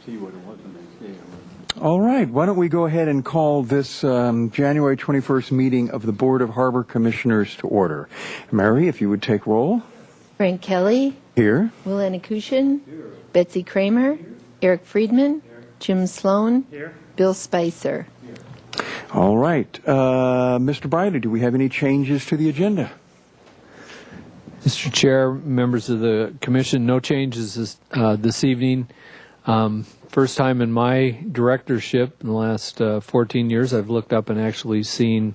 see what it was the next day. All right. Why don't we go ahead and call this January 21st meeting of the Board of Harbor Commissioners to order. Mary, if you would take roll. Frank Kelly. Here. Will Anakushin. Betsy Kramer. Eric Friedman. Jim Sloan. Here. Bill Spicer. All right. Mr. Briley, do we have any changes to the agenda? Mr. Chair, members of the Commission, no changes this evening. First time in my directorship in the last 14 years, I've looked up and actually seen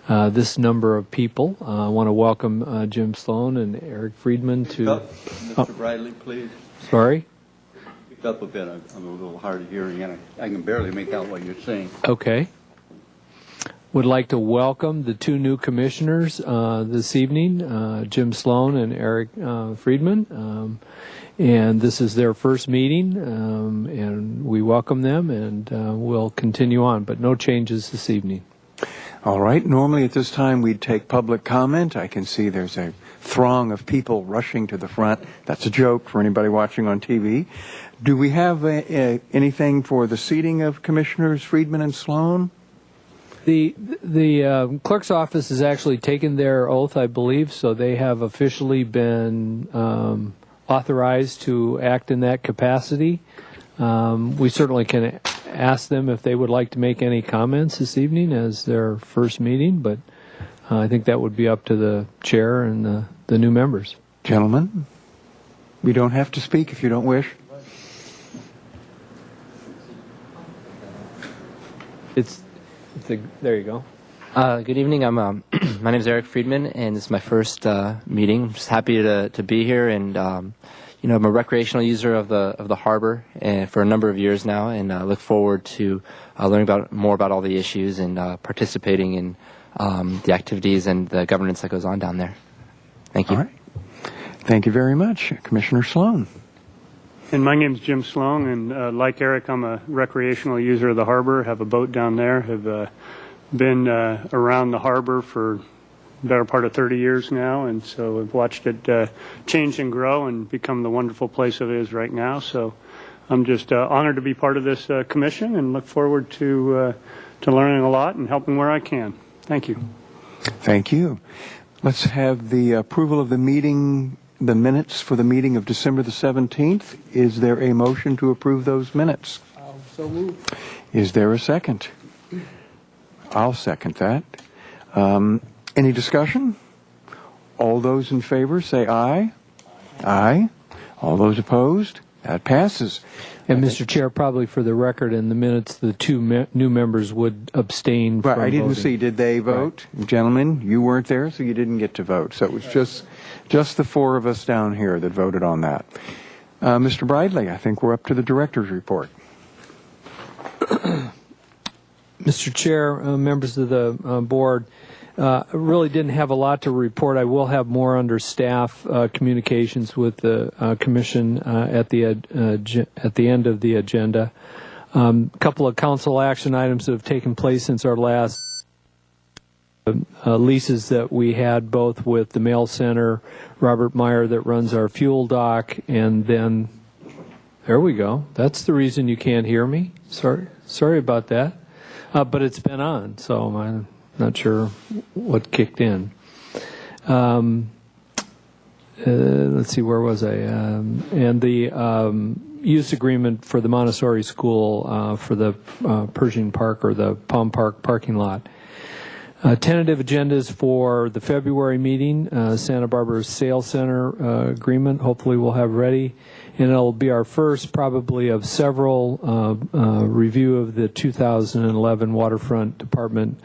this number of people. I want to welcome Jim Sloan and Eric Friedman to... Speak up, Mr. Bradley, please. Sorry? Speak up a bit. I'm a little hard of hearing, and I can barely make out what you're saying. Okay. Would like to welcome the two new commissioners this evening, Jim Sloan and Eric Friedman. And this is their first meeting, and we welcome them, and we'll continue on, but no changes this evening. All right. Normally at this time we'd take public comment. I can see there's a throng of people rushing to the front. That's a joke for anybody watching on TV. Do we have anything for the seating of Commissioners Friedman and Sloan? The clerk's office has actually taken their oath, I believe, so they have officially been authorized to act in that capacity. We certainly can ask them if they would like to make any comments this evening as their first meeting, but I think that would be up to the chair and the new members. Gentlemen, you don't have to speak if you don't wish. There you go. Good evening. My name is Eric Friedman, and this is my first meeting. I'm just happy to be here, and I'm a recreational user of the harbor for a number of years now, and look forward to learning more about all the issues and participating in the activities and the governance that goes on down there. Thank you. All right. Thank you very much, Commissioner Sloan. And my name's Jim Sloan, and like Eric, I'm a recreational user of the harbor, have a boat down there, have been around the harbor for the better part of 30 years now, and so I've watched it change and grow and become the wonderful place it is right now. So I'm just honored to be part of this commission and look forward to learning a lot and helping where I can. Thank you. Thank you. Let's have the approval of the minutes for the meeting of December the 17th. Is there a motion to approve those minutes? So moved. Is there a second? I'll second that. Any discussion? All those in favor say aye. Aye. All those opposed? That passes. And Mr. Chair, probably for the record, in the minutes, the two new members would abstain from Right, I didn't voting. see. Did they vote? Right. Gentlemen, you weren't there, so you didn't get to vote. So it was just the four of us down here that voted on that. Mr. Bradley, I think we're up to the director's report. Mr. Chair, members of the board, really didn't have a lot to report. I will have more under staff communications with the commission at the end of the agenda. A couple of council action items that have taken place since our last leases that we had, both with the mail center, Robert Meyer that runs our fuel dock, and then there we go. That's the reason you can't hear me. Sorry about that. But it's been on, so I'm not sure what kicked in. Let's see, where was I? And the use agreement for the Montessori School for the Pershing Park or the Palm Park parking lot. Tentative agendas for the February meeting, Santa Barbara Sales Center agreement, hopefully we'll have ready. And it'll be our first probably of several review of the 2011 Waterfront Department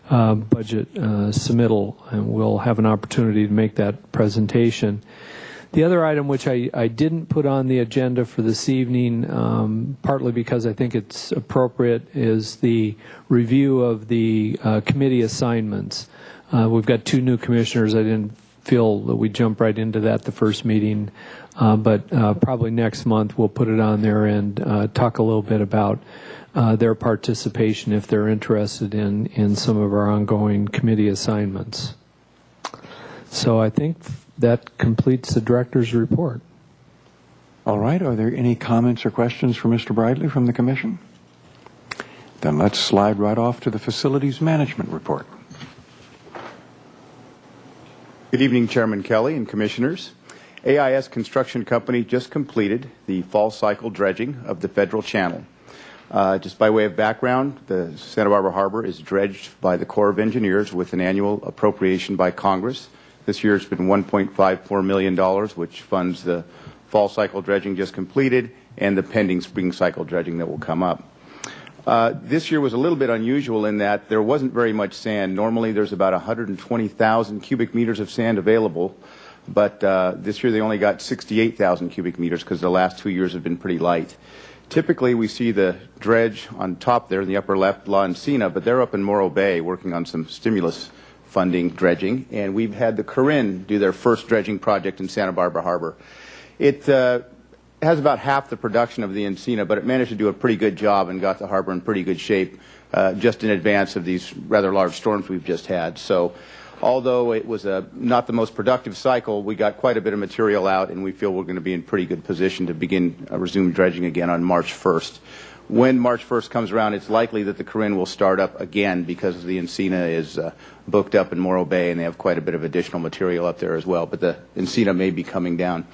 budget submittal, and we'll have an opportunity to make that presentation. The other item which I didn't put on the agenda for this evening, partly because I think it's appropriate, is the review of the committee assignments. We've got two new commissioners. I didn't feel that we jump right into that the first meeting, but probably next month we'll put it on there and talk a little bit about their participation if they're interested in some of our ongoing committee assignments. So I think that completes the director's report. All right, are there any comments or questions for Mr. Bridley from the Commission? Then let's slide right off to the Facilities Management Report. Good evening, Chairman Kelly and Commissioners. AIS Construction Company just completed the fall cycle dredging of the Federal Channel. Just by way of background, the Santa Barbara Harbor is dredged by the Corps of Engineers with an annual appropriation by Congress. This year it's been $1.54 million, which funds the fall cycle dredging just completed and the pending spring cycle dredging that will come up. This year was a little bit unusual in that there wasn't very much sand. Normally there's about 120,000 cubic meters of sand available, but this year they only got 68,000 cubic meters because the last 2 years have been pretty light. Typically we see the dredge on top there in the upper left, La Encina, but they're up in Morro Bay working on some stimulus funding dredging, and we've had the Corinne do their first dredging project in Santa Barbara Harbor. It has about half the production of the Encina, but it managed to do a pretty good job and got the harbor in pretty good shape just in advance of these rather large storms we've just had. So although it was not the most productive cycle, we got quite a bit of material out, and we feel we're going to be in pretty good position to begin resume dredging again on March 1st. When March 1st comes around, it's likely that the Corinne will start up again because the Encina is booked up in Morro Bay, and they have quite a bit of additional material up there as well, but the Encina may be coming down.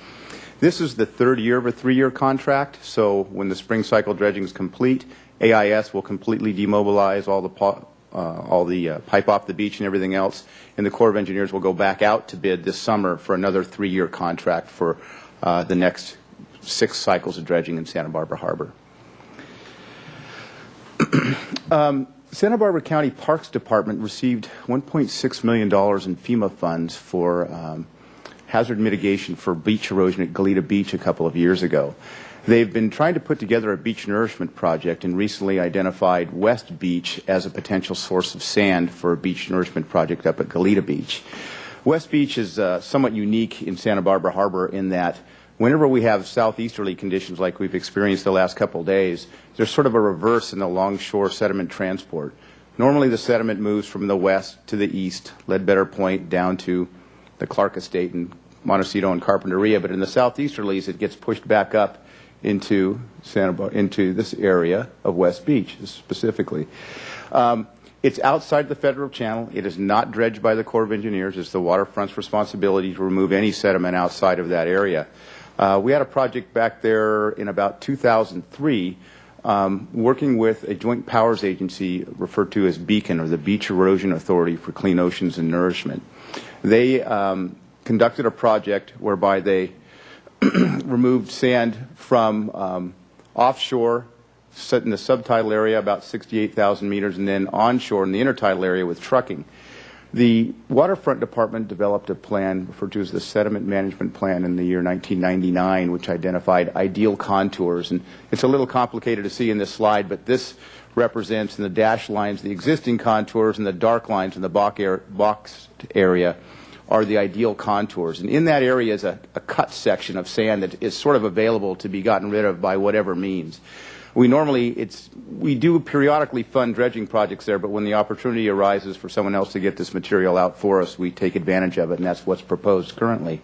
This is the third year of a 3-year contract, so when the spring cycle dredging is complete, AIS will completely demobilize all the pipe off the beach and everything else, and the Corps of Engineers will go back out to bid this summer for another 3-year contract for the next 6 cycles of dredging in Santa Barbara Harbor. Santa Barbara County Parks Department received $1.6 million in FEMA funds for hazard mitigation for beach erosion at Goleta Beach a couple of years ago. They've been trying to put together a beach nourishment project and recently identified West Beach as a potential source of sand for a beach nourishment project up at Goleta Beach. West Beach is somewhat unique in Santa Barbara Harbor in that whenever we have southeasterly conditions like we've experienced the last couple of days, there's sort of a reverse in the longshore sediment transport. Normally the sediment moves from the west to the east, Ledbetter Point down to the Clark Estate and Montecito and Carpinteria, but in the southeasterlies it gets pushed back up into this area of West Beach specifically. It's outside the federal channel. It is not dredged by the Corps of Engineers. It's the waterfront's responsibility to remove any sediment outside of that area. We had a project back there in about 2003 working with a joint powers agency referred to as Beacon, or the Beach Erosion Authority for Clean Oceans and Nourishment. They conducted a project whereby they removed sand from offshore, set in the subtidal area about 68,000 meters, and then onshore in the intertidal area with trucking. The Waterfront Department developed a plan referred to as the Sediment Management Plan in the year 1999, which identified ideal contours. And it's a little complicated to see in this slide, but this represents in the dashed lines the existing contours, and the dark lines in the boxed area are the ideal contours. And in that area is a cut section of sand that is sort of available to be gotten rid of by whatever means. We do periodically fund dredging projects there, but when the opportunity arises for someone else to get this material out for us, we take advantage of it, and that's what's proposed currently.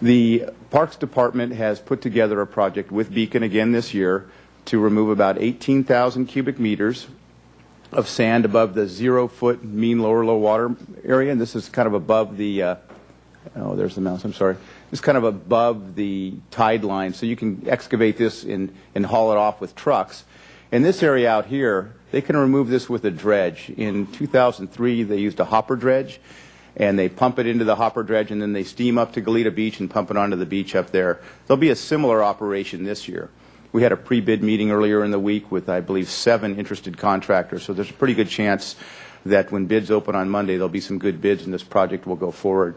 The Parks Department has put together a project with Beacon again this year to remove about 18,000 cubic meters of sand above the 0-foot mean low water area, and this is kind of above the there's the mouse, I'm sorry. It's kind of above the tide line, so you can excavate this and haul it off with trucks. In this area out here, they can remove this with a dredge. In 2003, they used a hopper dredge, and they pump it into the hopper dredge, and then they steam up to Goleta Beach and pump it onto the beach up there. There'll be a similar operation this year. We had a pre-bid meeting earlier in the week with, I believe, 7 interested contractors, so there's a pretty good chance that when bids open on Monday, there'll be some good bids and this project will go forward.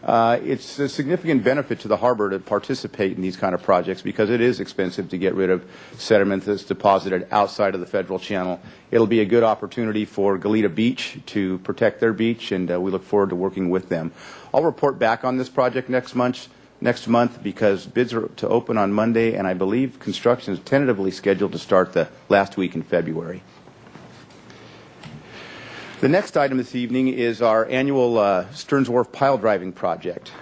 It's a significant benefit to the harbor to participate in these kind of projects because it is expensive to get rid of sediment that's deposited outside of the federal channel. It'll be a good opportunity for Goleta Beach to protect their beach, and we look forward to working with them. I'll report back on this project next month because bids are to open on Monday, and I believe construction is tentatively scheduled to start the last week in February. The next item this evening is our annual Stearns Wharf pile driving project.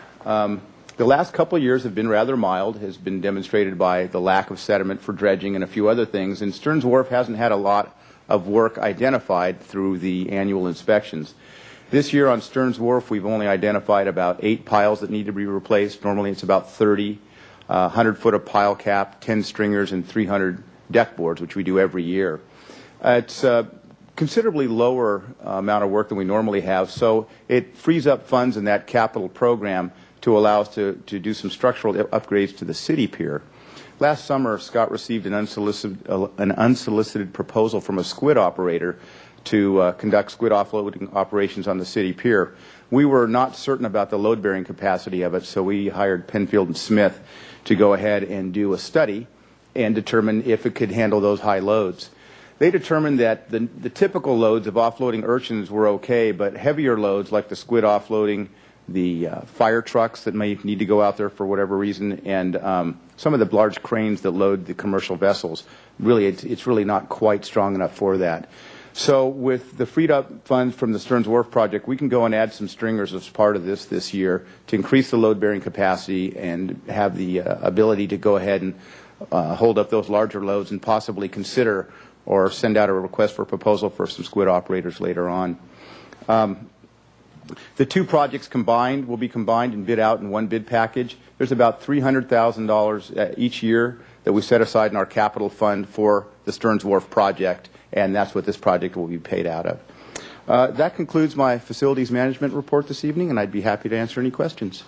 The last couple of years have been rather mild, has been demonstrated by the lack of sediment for dredging and a few other things, and Stearns Wharf hasn't had a lot of work identified through the annual inspections. This year on Stearns Wharf, we've only identified about 8 piles that need to be replaced. Normally it's about 30, 100 foot of pile cap, 10 stringers, and 300 deck boards, which we do every year. It's a considerably lower amount of work than we normally have, so it frees up funds in that capital program to allow us to do some structural upgrades to the city pier. Last summer, Scott received an unsolicited proposal from a squid operator to conduct squid offloading operations on the city pier. We were not certain about the load-bearing capacity of it, so we hired Penfield and Smith to go ahead and do a study and determine if it could handle those high loads. They determined that the typical loads of offloading urchins were okay, but heavier loads like the squid offloading, the fire trucks that may need to go out there for whatever reason, and some of the large cranes that load the commercial vessels, really it's really not quite strong enough for that. So with the freed up funds from the Stearns Wharf project, we can go and add some stringers as part of this year to increase the load bearing capacity and have the ability to go ahead and hold up those larger loads and possibly consider or send out a request for proposal for some squid operators later on. The two projects combined will be combined and bid out in one bid package. There's about $300,000 each year that we set aside in our capital fund for the Stearns Wharf project, and that's what this project will be paid out of. That concludes my facilities management report this evening, and I'd be happy to answer any questions.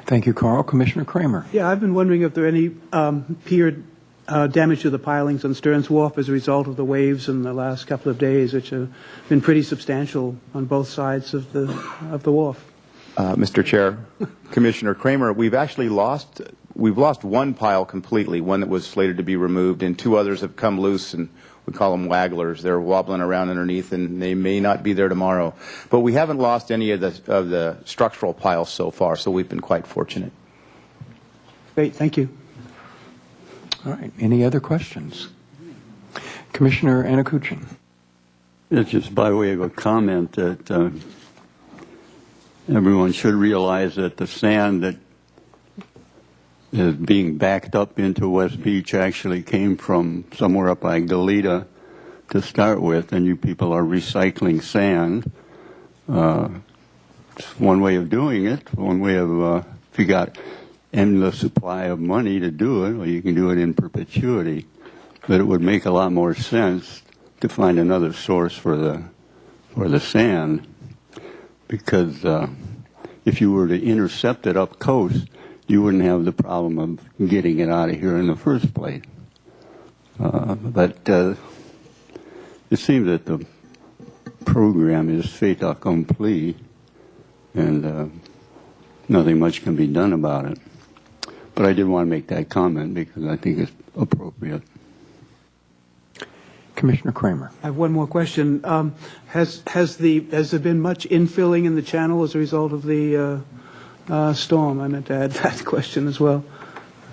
Thank you, Carl. Commissioner Kramer. Yeah, I've been wondering if there are any pier damage to the pilings on Stearns Wharf as a result of the waves in the last couple of days, which have been pretty substantial on both sides of the wharf. Mr. Chair, Commissioner Kramer, we've lost one pile completely, one that was slated to be removed, and 2 others have come loose, and we call them wagglers. They're wobbling around underneath, and they may not be there tomorrow. But we haven't lost any of the structural piles so far, so we've been quite fortunate. Great, thank you. All right. Any other questions? Commissioner Anakuchin. It's just by way of a comment that everyone should realize that the sand that is being backed up into West Beach actually came from somewhere up by Goleta to start with, and you people are recycling sand. It's one way of doing it. One way of, if you got endless supply of money to do it, well, you can do it in perpetuity. But it would make a lot more sense to find another source for the sand, because if you were to intercept it up coast, you wouldn't have the problem of getting it out of here in the first place. But it seems that the program is fait accompli, and nothing much can be done about it. But I did want to make that comment because I think it's appropriate. Commissioner Kramer. I have one more question. Has there been much infilling in the channel as a result of the storm? I meant to add that question as well.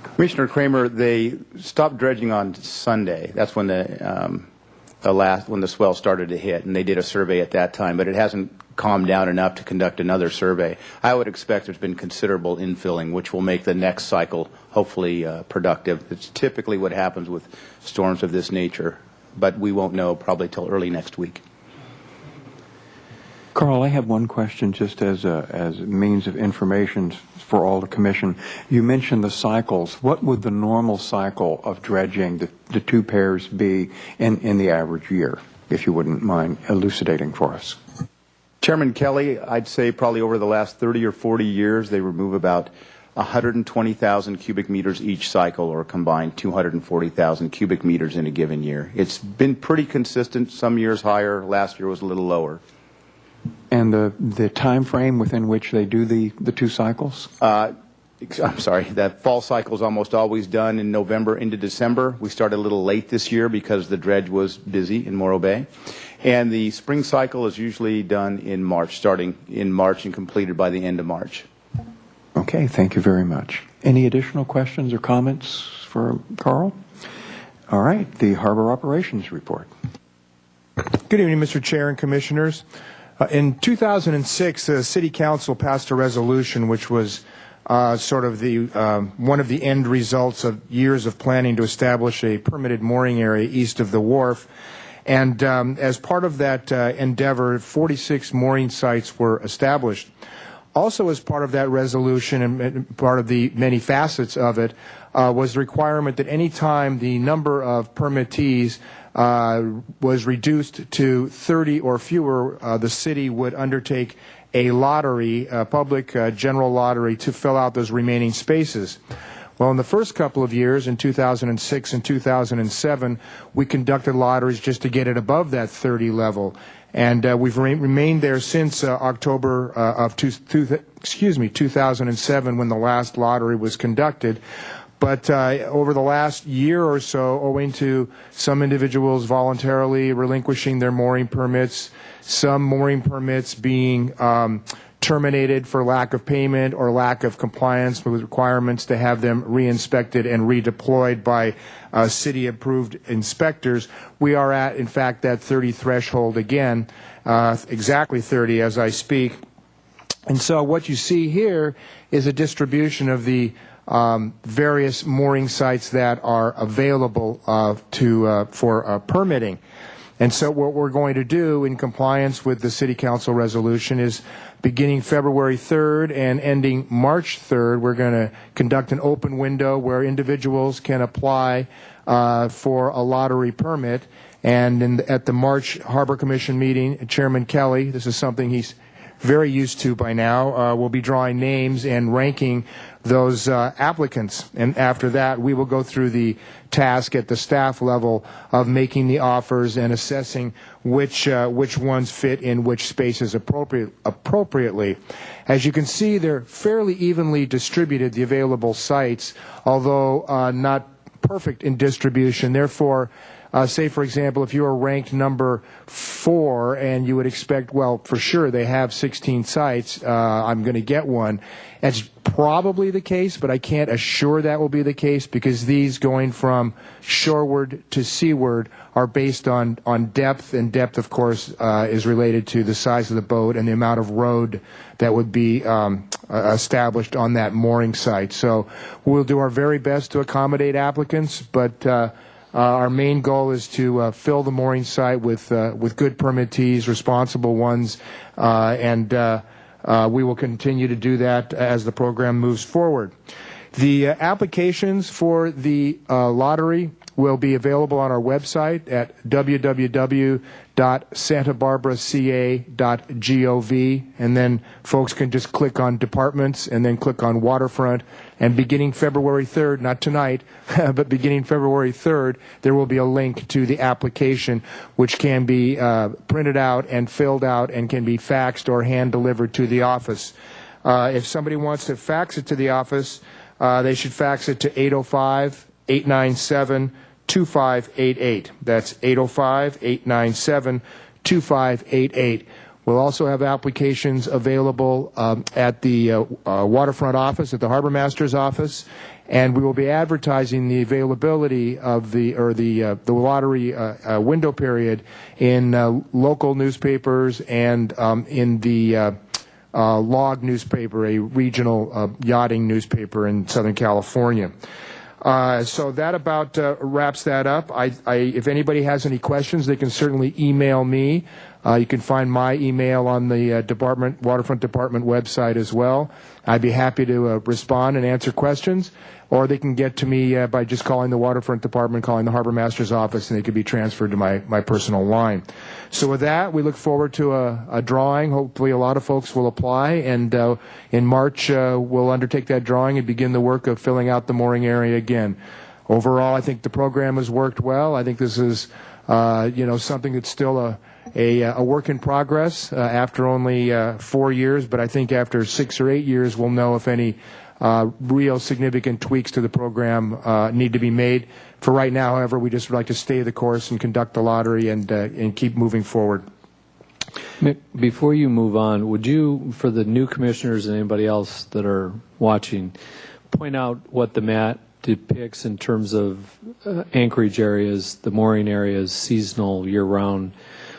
Commissioner Kramer, they stopped dredging on Sunday. That's when when the swell started to hit, and they did a survey at that time, but it hasn't calmed down enough to conduct another survey. I would expect there's been considerable infilling, which will make the next cycle hopefully productive. It's typically what happens with storms of this nature, but we won't know probably till early next week. Carl, I have one question just as a means of information for all the commission. You mentioned the cycles. What would the normal cycle of dredging the 2 pairs be in the average year, if you wouldn't mind elucidating for us? Chairman Kelly, I'd say probably over the last 30 or 40 years, they remove about 120,000 cubic meters each cycle, or combined 240,000 cubic meters in a given year. It's been pretty consistent, some years higher, last year was a little lower. And the time frame within which they do the 2 cycles? I'm sorry, that fall cycle is almost always done in November into December. We started a little late this year because the dredge was busy in Morro Bay. And the spring cycle is usually done in March, starting in March and completed by the end of March. Okay, thank you very much. Any additional questions or comments for Carl? All right, the Harbor Operations Report. Good evening, Mr. Chair and Commissioners. In 2006, the City Council passed a resolution which was sort of the one of the end results of years of planning to establish a permitted mooring area east of the wharf. And as part of that endeavor, 46 mooring sites were established. Also, as part of that resolution and part of the many facets of it, was the requirement that any time the number of permittees was reduced to 30 or fewer, the city would undertake a lottery, a public general lottery, to fill out those remaining spaces. Well, in the first couple of years, in 2006 and 2007, we conducted lotteries just to get it above that 30 level. And we've remained there since October of 2007, when the last lottery was conducted. But over the last year or so, owing to some individuals voluntarily relinquishing their mooring permits, some mooring permits being terminated for lack of payment or lack of compliance with requirements to have them re-inspected and redeployed by city-approved inspectors, we are at, in fact, that 30 threshold again, exactly 30 as I speak. And so what you see here is a distribution of the various mooring sites that are available for permitting. And so what we're going to do in compliance with the City Council resolution is, beginning February 3rd and ending March 3rd, we're going to conduct an open window where individuals can apply for a lottery permit. And at the March Harbor Commission meeting, Chairman Kelly, this is something he's very used to by now, will be drawing names and ranking those applicants. And after that, we will go through the task at the staff level of making the offers and assessing which ones fit in which spaces appropriately. As you can see, they're fairly evenly distributed, the available sites, although not perfect in distribution. Therefore, say, for example, if you are ranked number 4 and you would expect, well, for sure they have 16 sites, I'm going to get one. That's probably the case, but I can't assure that will be the case, because these going from shoreward to seaward are based on depth, and depth, of course, is related to the size of the boat and the amount of road that would be established on that mooring site. So we'll do our very best to accommodate applicants, but our main goal is to fill the mooring site with good permittees, responsible ones, and we will continue to do that as the program moves forward. The applications for the lottery will be available on our website at www.santabarbaraca.gov, and then folks can just click on departments and then click on waterfront. And beginning February 3rd, not tonight, but beginning February 3rd, there will be a link to the application, which can be printed out and filled out and can be faxed or hand delivered to the office. If somebody wants to fax it to the office, they should fax it to 805-897-2588. That's 805-897-2588. We'll also have applications available at the waterfront office, at the harbor master's office, and we will be advertising the availability of the lottery window period in local newspapers and in the Log newspaper, a regional yachting newspaper in Southern California. So that about wraps that up. If anybody has any questions, they can certainly email me. You can find my email on the Waterfront Department website as well. I'd be happy to respond and answer questions, or they can get to me by just calling the Waterfront Department, calling the Harbor Master's office, and they could be transferred to my personal line. So with that, we look forward to a drawing. Hopefully a lot of folks will apply, and in March we'll undertake that drawing and begin the work of filling out the mooring area again. Overall, I think the program has worked well. I think this is something that's still a work in progress after only 4 years, but I think after 6 or 8 years we'll know if any real significant tweaks to the program need to be made. For right now, however, we just would like to stay the course and conduct the lottery and keep moving forward. Mick, before you move on, would you, for the new commissioners and anybody else that are watching, point out what the map depicts in terms of anchorage areas, the mooring areas, seasonal, year-round,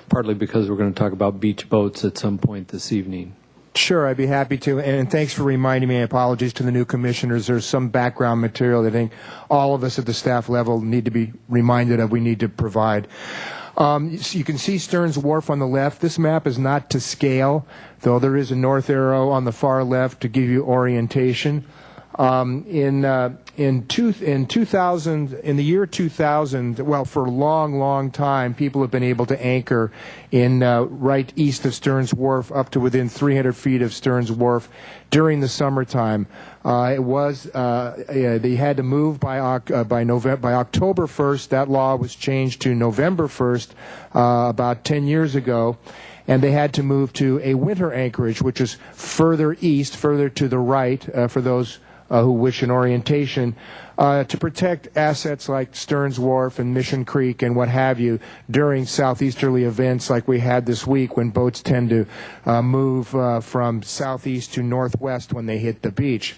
partly because we're going to talk about beach boats at some point this evening. Sure, I'd be happy to. And thanks for reminding me. Apologies to the new commissioners. There's some background material that I think all of us at the staff level need to be reminded of we need to provide. So you can see Stearns Wharf on the left. This map is not to scale, though there is a north arrow on the far left to give you orientation. In the year 2000, well, for a long time, people have been able to anchor in right east of Stearns Wharf up to within 300 feet of Stearns Wharf during the summertime. They had to move by October 1st. That law was changed to November 1st about 10 years ago. And they had to move to a winter anchorage, which is further east, further to the right, for those who wish an orientation, to protect assets like Stearns Wharf and Mission Creek and what have you during southeasterly events like we had this week when boats tend to move from southeast to northwest when they hit the beach.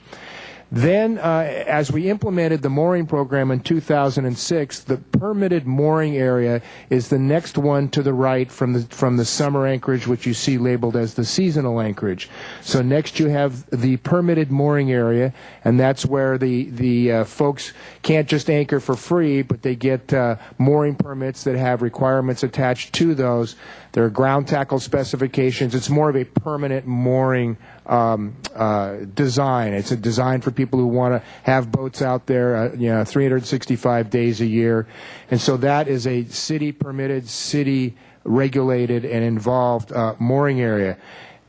Then, as we implemented the mooring program in 2006, the permitted mooring area is the next one to the right from the summer anchorage, which you see labeled as the seasonal anchorage. So next you have the permitted mooring area, and that's where the folks can't just anchor for free, but they get mooring permits that have requirements attached to those. There are ground tackle specifications. It's more of a permanent mooring design. It's a design for people who want to have boats out there, 365 days a year. And so that is a city-permitted, city-regulated, and involved mooring area.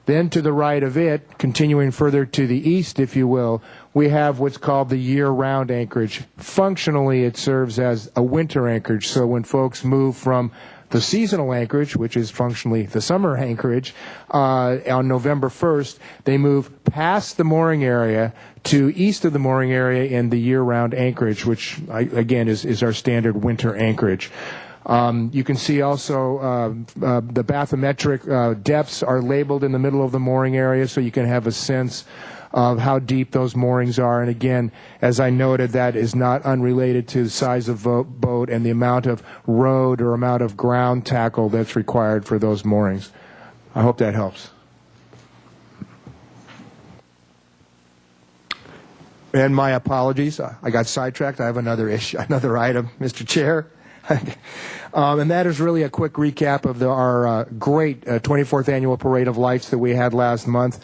Then to the right of it, continuing further to the east, if you will, we have what's called the year-round anchorage. Functionally, it serves as a winter anchorage. So when folks move from the seasonal anchorage, which is functionally the summer anchorage, on November 1st, they move past the mooring area to east of the mooring area in the year-round anchorage, which, again, is our standard winter anchorage. You can see also the bathymetric depths are labeled in the middle of the mooring area, so you can have a sense of how deep those moorings are. And again, as I noted, that is not unrelated to the size of boat and the amount of road or amount of ground tackle that's required for those moorings. I hope that helps. And my apologies. I got sidetracked. I have another item, Mr. Chair. And that is really a quick recap of our great 24th Annual Parade of Lights that we had last month.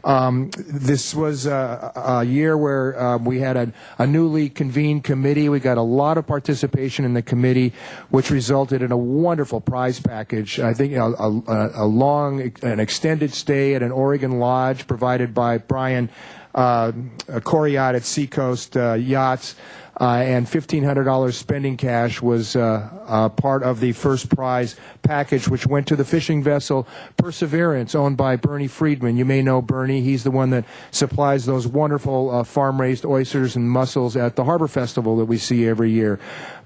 This was a year where we had a newly convened committee. We got a lot of participation in the committee, which resulted in a wonderful prize package. I think an extended stay at an Oregon lodge provided by Brian Coriat at Seacoast Yachts. And $1,500 spending cash was part of the first prize package, which went to the fishing vessel Perseverance, owned by Bernie Friedman. You may know Bernie. He's the one that supplies those wonderful farm-raised oysters and mussels at the Harbor Festival that we see every year.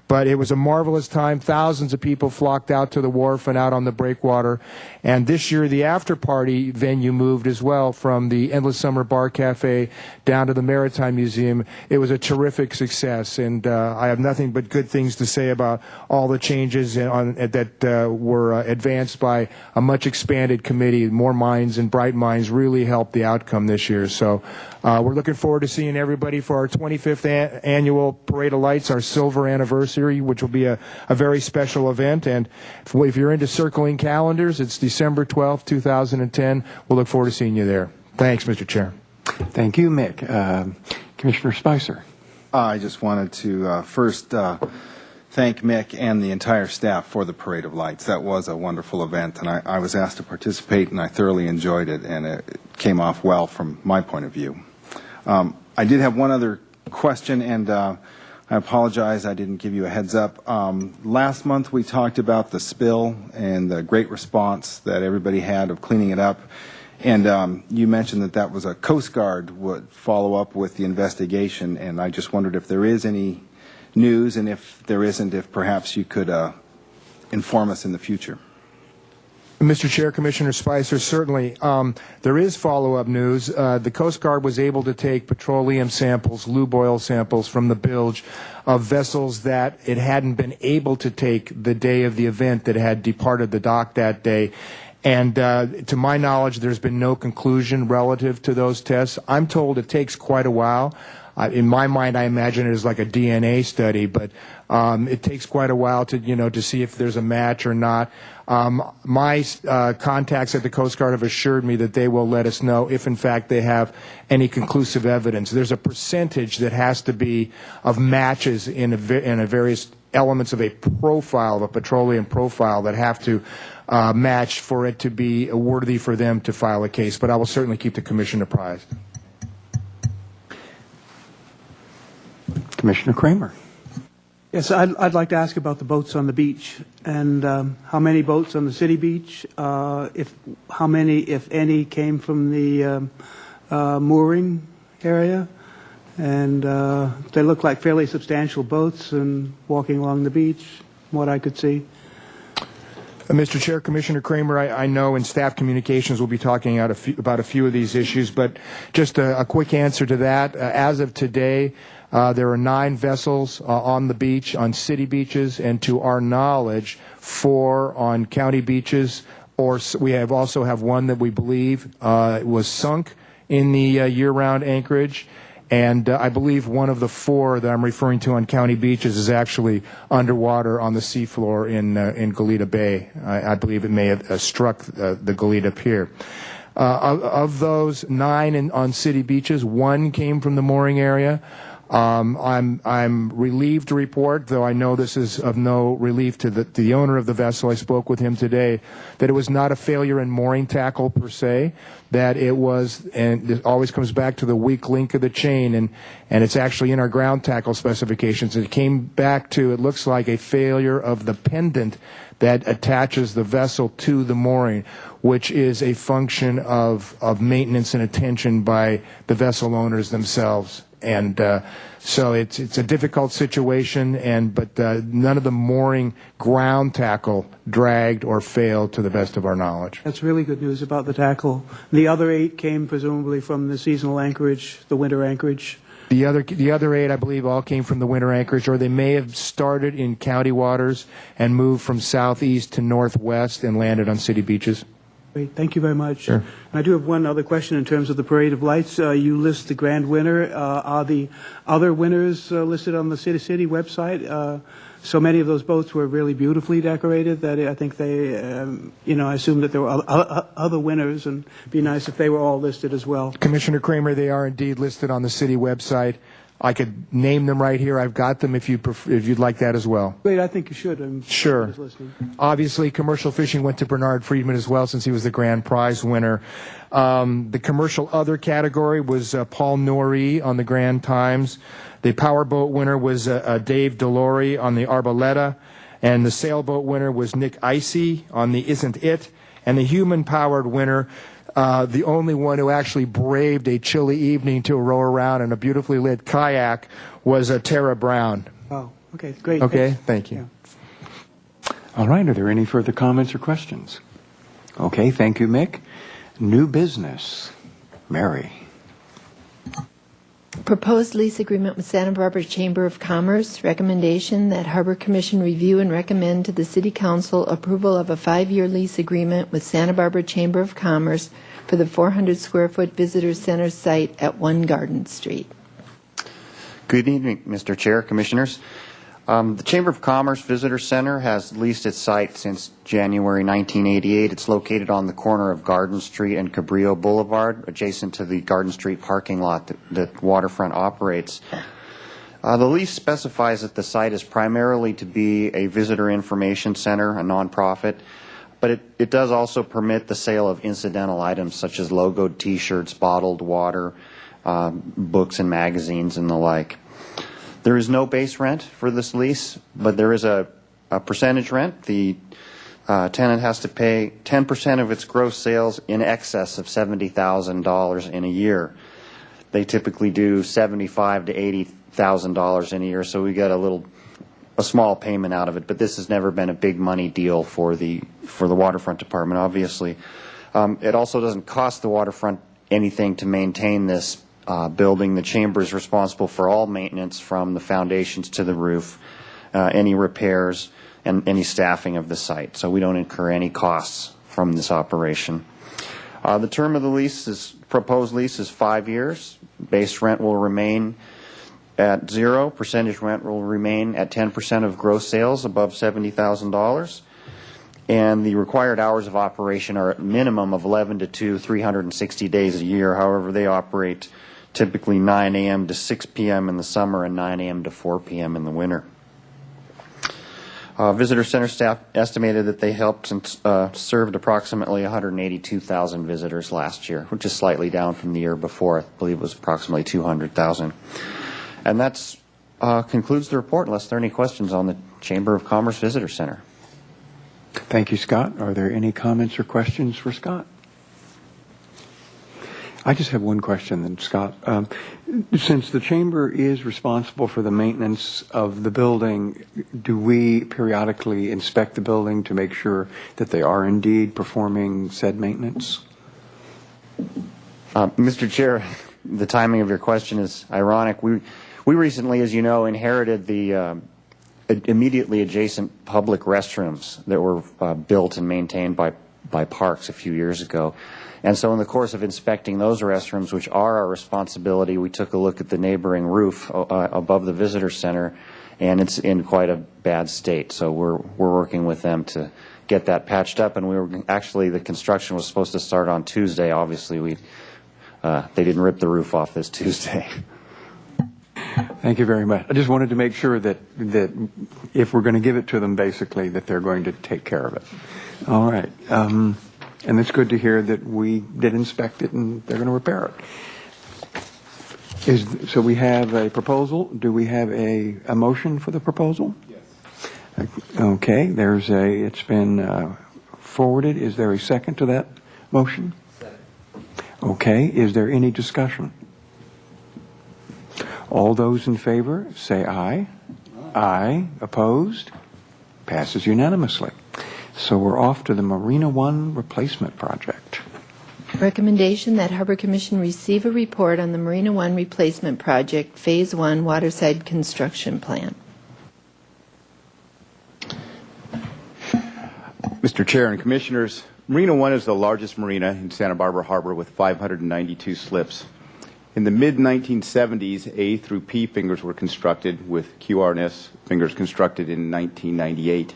But it was a marvelous time. Thousands of people flocked out to the wharf and out on the breakwater. And this year, the after-party venue moved as well from the Endless Summer Bar Cafe down to the Maritime Museum. It was a terrific success, and I have nothing but good things to say about all the changes that were advanced by a much-expanded committee. More minds and bright minds really helped the outcome this year. So we're looking forward to seeing everybody for our 25th annual Parade of Lights, our silver anniversary, which will be a very special event. And if you're into circling calendars, it's December 12th, 2010. We'll look forward to seeing you there. Thanks, Mr. Chair. Thank you, Mick. Commissioner Spicer. I just wanted to first thank Mick and the entire staff for the Parade of Lights. That was a wonderful event, and I was asked to participate, and I thoroughly enjoyed it, and it came off well from my point of view. I did have one other question, and I apologize I didn't give you a heads up. Last month we talked about the spill and the great response that everybody had of cleaning it up. And you mentioned that was a Coast Guard would follow up with the investigation, and I just wondered if there is any news, and if there isn't, if perhaps you could inform us in the future. Mr. Chair, Commissioner Spicer, certainly. There is follow-up news. The Coast Guard was able to take petroleum samples, lube oil samples from the bilge of vessels that it hadn't been able to take the day of the event that had departed the dock that day. And to my knowledge, there's been no conclusion relative to those tests. I'm told it takes quite a while. In my mind, I imagine it is like a DNA study, but it takes quite a while to see if there's a match or not. My contacts at the Coast Guard have assured me that they will let us know if, in fact, they have any conclusive evidence. There's a percentage that has to be of matches in a various elements of a profile, of a petroleum profile, that have to match for it to be worthy for them to file a case. But I will certainly keep the Commission apprised. Commissioner Kramer. Yes, I'd like to ask about the boats on the beach and how many boats on the city beach, how many, if any, came from the mooring area, and they look like fairly substantial boats and walking along the beach, from what I could see. Mr. Chair, Commissioner Kramer, I know in staff communications we'll be talking about a few of these issues, but just a quick answer to that. As of today, there are 9 vessels on the beach, on city beaches, and to our knowledge, 4 on county beaches. Or we also have one that we believe was sunk in the year-round anchorage. And I believe one of the 4 that I'm referring to on county beaches is actually underwater on the seafloor in Goleta Bay. I believe it may have struck the Goleta Pier. Of those 9 on city beaches, 1 came from the mooring area. I'm relieved to report, though I know this is of no relief to the owner of the vessel. I spoke with him today, that it was not a failure in mooring tackle per se, that it was, and it always comes back to the weak link of the chain, and it's actually in our ground tackle specifications. It came back to, it looks like, a failure of the pendant that attaches the vessel to the mooring, which is a function of maintenance and attention by the vessel owners themselves. And so it's a difficult situation, but none of the mooring ground tackle dragged or failed to the best of our knowledge. That's really good news about the tackle. The other 8 came presumably from the seasonal anchorage, the winter anchorage. The other 8, I believe, all came from the winter anchorage, or they may have started in county waters and moved from southeast to northwest and landed on city beaches. Great, thank you very much. Sure. I do have one other question in terms of the Parade of Lights. You list the grand winner. Are the other winners listed on the City website? So many of those boats were really beautifully decorated that I think they, I assume that there were other winners, and it'd be nice if they were all listed as well. Commissioner Kramer, they are indeed listed on the city website. I could name them right here. I've got them if you'd like that as well. Great, I think you should. Sure. Obviously, commercial fishing went to Bernard Friedman as well, since he was the grand prize winner. The commercial other category was Paul Norrie on the Grand Times. The powerboat winner was Dave Delory on the Arboleta, and the sailboat winner was Nick Icey on the Isn't It, and the human-powered winner, the only one who actually braved a chilly evening to row around in a beautifully lit kayak, was Tara Brown. Oh, okay, great. Okay, thank you. Yeah. All right, are there any further comments or questions? Okay, thank you, Mick. New business. Mary. Proposed lease agreement with Santa Barbara Chamber of Commerce. Recommendation that Harbor Commission review and recommend to the City Council approval of a 5-year lease agreement with Santa Barbara Chamber of Commerce for the 400-square-foot visitor center site at 1 Garden Street. Good evening, Mr. Chair, Commissioners. The Chamber of Commerce Visitor Center has leased its site since January 1988. It's located on the corner of Garden Street and Cabrillo Boulevard, adjacent to the Garden Street parking lot that Waterfront operates. The lease specifies that the site is primarily to be a visitor information center, a nonprofit, but it does also permit the sale of incidental items such as logoed T-shirts, bottled water, books and magazines, and the like. There is no base rent for this lease, but there is a percentage rent. The tenant has to pay 10% of its gross sales in excess of $70,000 in a year. They typically do $75,000 to $80,000 in a year, so we get a small payment out of it. But this has never been a big money deal for the Waterfront Department, obviously. It also doesn't cost the Waterfront anything to maintain this building. The Chamber is responsible for all maintenance from the foundations to the roof, any repairs, and any staffing of the site. So we don't incur any costs from this operation. The term of the proposed lease is 5 years. Base rent will remain at zero. Percentage rent will remain at 10% of gross sales above $70,000. And the required hours of operation are at minimum of 11 to 2, 360 days a year. However, they operate typically 9 a.m. to 6 p.m. in the summer and 9 a.m. to 4 p.m. in the winter. Visitor Center staff estimated that they helped and served approximately 182,000 visitors last year, which is slightly down from the year before. I believe it was approximately 200,000. And that concludes the report, unless there are any questions on the Chamber of Commerce Visitor Center. Thank you, Scott. Are there any comments or questions for Scott? I just have one question then, Scott. Since the Chamber is responsible for the maintenance of the building, do we periodically inspect the building to make sure that they are indeed performing said maintenance? Mr. Chair, the timing of your question is ironic. We recently, as you know, inherited the immediately adjacent public restrooms that were built and maintained by Parks a few years ago. And so in the course of inspecting those restrooms, which are our responsibility, we took a look at the neighboring roof above the visitor center, and it's in quite a bad state. So we're working with them to get that patched up. And the construction was supposed to start on Tuesday. Obviously, they didn't rip the roof off this Tuesday. Thank you very much. I just wanted to make sure that if we're going to give it to them, basically, that they're going to take care of it. All right. And it's good to hear that we did inspect it and they're going to repair it. So we have a proposal. Do we have a motion for the proposal? Yes. Okay. It's been forwarded. Is there a second to that motion? Second. Okay. Is there any discussion? All those in favor, say aye. Aye. Opposed? Passes unanimously. So we're off to the Marina One replacement project. Recommendation that Harbor Commission receive a report on the Marina One replacement project, Phase 1 Waterside Construction Plan. Mr. Chair and Commissioners, Marina One is the largest marina in Santa Barbara Harbor with 592 slips. In the mid-1970s, A through P fingers were constructed, with QR and S fingers constructed in 1998.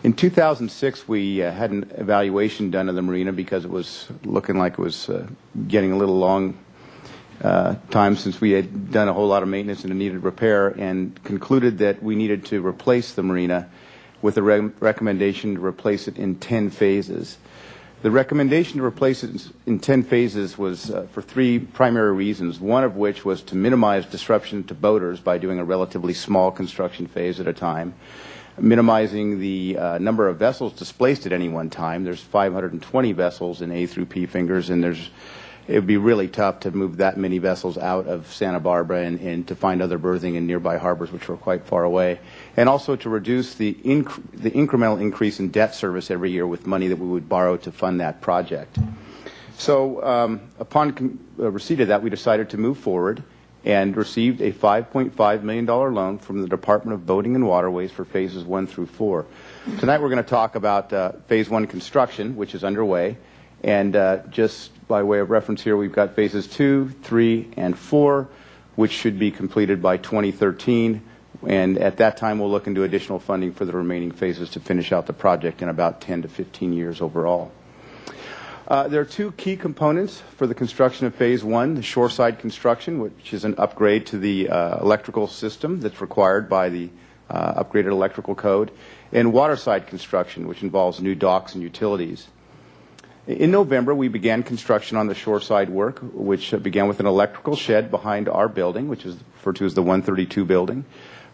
In 2006, we had an evaluation done of the marina because it was looking like it was getting a little long time since we had done a whole lot of maintenance and it needed repair, and concluded that we needed to replace the marina with a recommendation to replace it in 10 phases. The recommendation to replace it in 10 phases was for three primary reasons, one of which was to minimize disruption to boaters by doing a relatively small construction phase at a time, minimizing the number of vessels displaced at any one time. There's 520 vessels in A through P fingers, and it would be really tough to move that many vessels out of Santa Barbara and to find other berthing in nearby harbors, which were quite far away, and also to reduce the incremental increase in debt service every year with money that we would borrow to fund that project. So upon receipt of that, we decided to move forward and received a $5.5 million loan from the Department of Boating and Waterways for phases 1 through 4. Tonight we're going to talk about phase 1 construction, which is underway. And just by way of reference here, we've got phases 2, 3, and 4, which should be completed by 2013. And at that time, we'll look into additional funding for the remaining phases to finish out the project in about 10 to 15 years overall. There are two key components for the construction of Phase 1, the shoreside construction, which is an upgrade to the electrical system that's required by the upgraded electrical code, and waterside construction, which involves new docks and utilities. In November, we began construction on the shoreside work, which began with an electrical shed behind our building, which is referred to as the 132 building,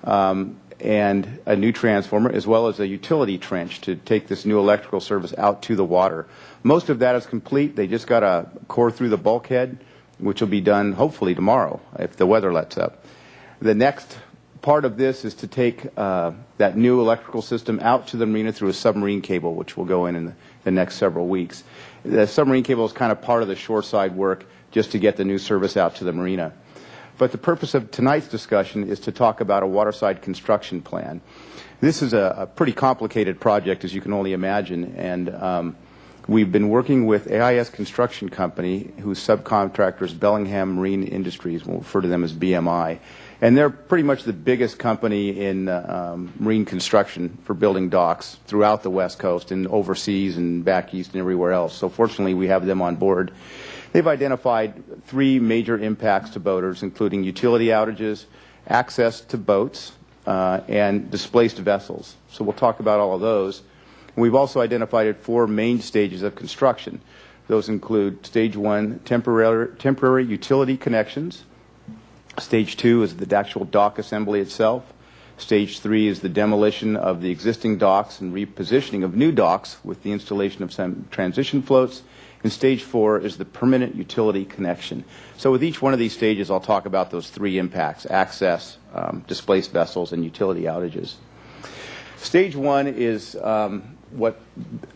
and a new transformer, as well as a utility trench to take this new electrical service out to the water. Most of that is complete. They just got to core through the bulkhead, which will be done hopefully tomorrow if the weather lets up. The next part of this is to take that new electrical system out to the marina through a submarine cable, which will go in the next several weeks. The submarine cable is kind of part of the shoreside work just to get the new service out to the marina. But the purpose of tonight's discussion is to talk about a waterside construction plan. This is a pretty complicated project, as you can only imagine, and We've been working with AIS Construction Company, whose subcontractor is Bellingham Marine Industries. We'll refer to them as BMI. And they're pretty much the biggest company in marine construction for building docks throughout the West Coast and overseas and back east and everywhere else. So fortunately, we have them on board. They've identified 3 major impacts to boaters, including utility outages, access to boats, and displaced vessels. So we'll talk about all of those. We've also identified 4 main stages of construction. Those include Stage 1, temporary utility connections. Stage 2 is the actual dock assembly itself. Stage 3 is the demolition of the existing docks and repositioning of new docks with the installation of some transition floats. And Stage 4 is the permanent utility connection. So with each one of these stages, I'll talk about those 3 impacts: access, displaced vessels, and utility outages. Stage 1 is what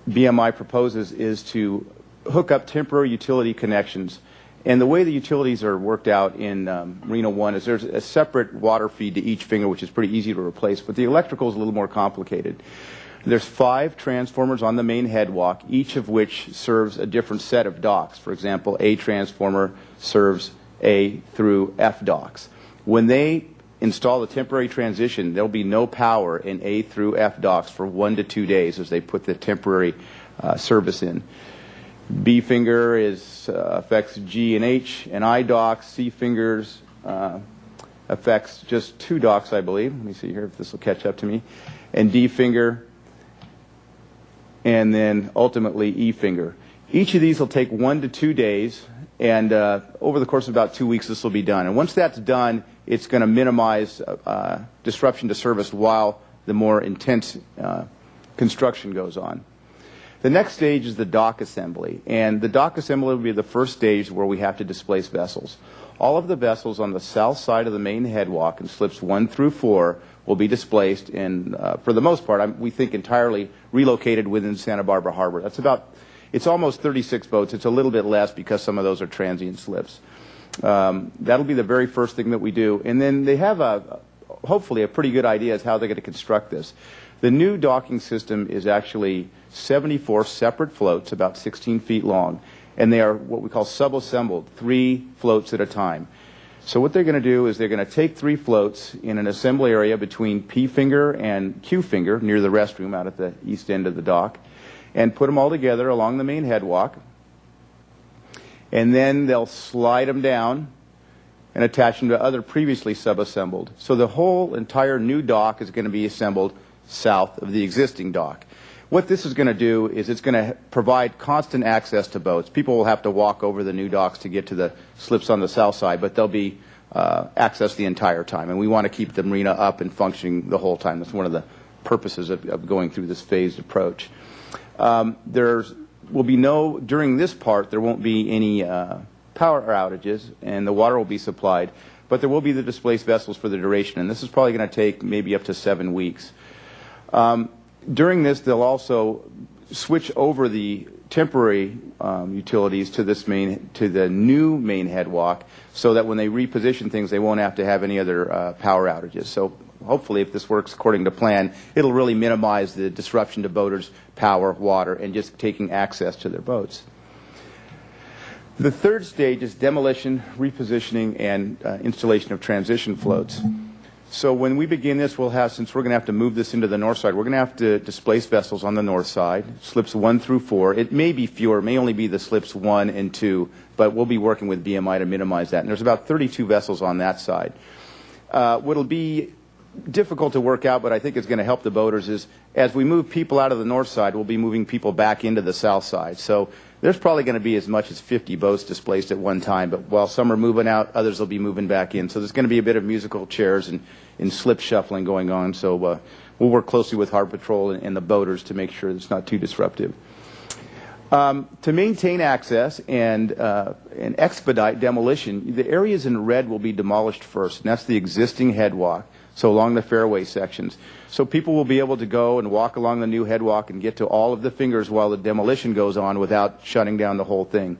BMI proposes is to hook up temporary utility connections. And the way the utilities are worked out in Marina 1 is there's a separate water feed to each finger, which is pretty easy to replace, but the electrical is a little more complicated. There's 5 transformers on the main headwalk, each of which serves a different set of docks. For example, A transformer serves A through F docks. When they install the temporary transition, there'll be no power in A through F docks for 1 to 2 days as they put the temporary service in. B finger affects G and H and I docks. C fingers affects just 2 docks, I believe. Let me see here if this will catch up to me. And D finger, and then ultimately E finger. Each of these will take 1 to 2 days, and over the course of about 2 weeks, this will be done. And once that's done, it's going to minimize disruption to service while the more intense construction goes on. The next stage is the dock assembly, and the dock assembly will be the first stage where we have to displace vessels. All of the vessels on the south side of the main headwalk in slips 1 through 4 will be displaced and, for the most part, we think entirely relocated within Santa Barbara Harbor. It's almost 36 boats. It's a little bit less because some of those are transient slips. That'll be the very first thing that we do. And then they have hopefully a pretty good idea as how they're going to construct this. The new docking system is actually 74 separate floats, about 16 feet long, and they are what we call sub-assembled, 3 floats at a time. So what they're going to do is they're going to take 3 floats in an assembly area between P finger and Q finger near the restroom out at the east end of the dock, and put them all together along the main headwalk. And then they'll slide them down and attach them to other previously sub-assembled. So the whole entire new dock is going to be assembled south of the existing dock. What this is going to do is it's going to provide constant access to boats. People will have to walk over the new docks to get to the slips on the south side, but they'll be access the entire time. And we want to keep the marina up and functioning the whole time. That's one of the purposes of going through this phased approach. During this part, there won't be any power outages, and the water will be supplied, but there will be the displaced vessels for the duration, and this is probably going to take maybe up to 7 weeks. During this, they'll also switch over the temporary utilities to the new main headwalk, so that when they reposition things, they won't have to have any other power outages. So hopefully, if this works according to plan, it'll really minimize the disruption to boaters' power, water, and just taking access to their boats. The third stage is demolition, repositioning, and installation of transition floats. So when we begin this, since we're going to have to move this into the north side, we're going to have to displace vessels on the north side, slips 1 through 4. It may be fewer, it may only be the slips 1 and 2, but we'll be working with BMI to minimize that. And there's about 32 vessels on that side. What'll be difficult to work out, but I think it's going to help the boaters, is as we move people out of the north side, we'll be moving people back into the south side. So there's probably going to be as much as 50 boats displaced at one time, but while some are moving out, others will be moving back in. So there's going to be a bit of musical chairs and slip shuffling going on. So we'll work closely with Harbor Patrol and the boaters to make sure it's not too disruptive. To maintain access and expedite demolition, the areas in red will be demolished first, and that's the existing headwalk, so along the fairway sections. So people will be able to go and walk along the new headwalk and get to all of the fingers while the demolition goes on without shutting down the whole thing.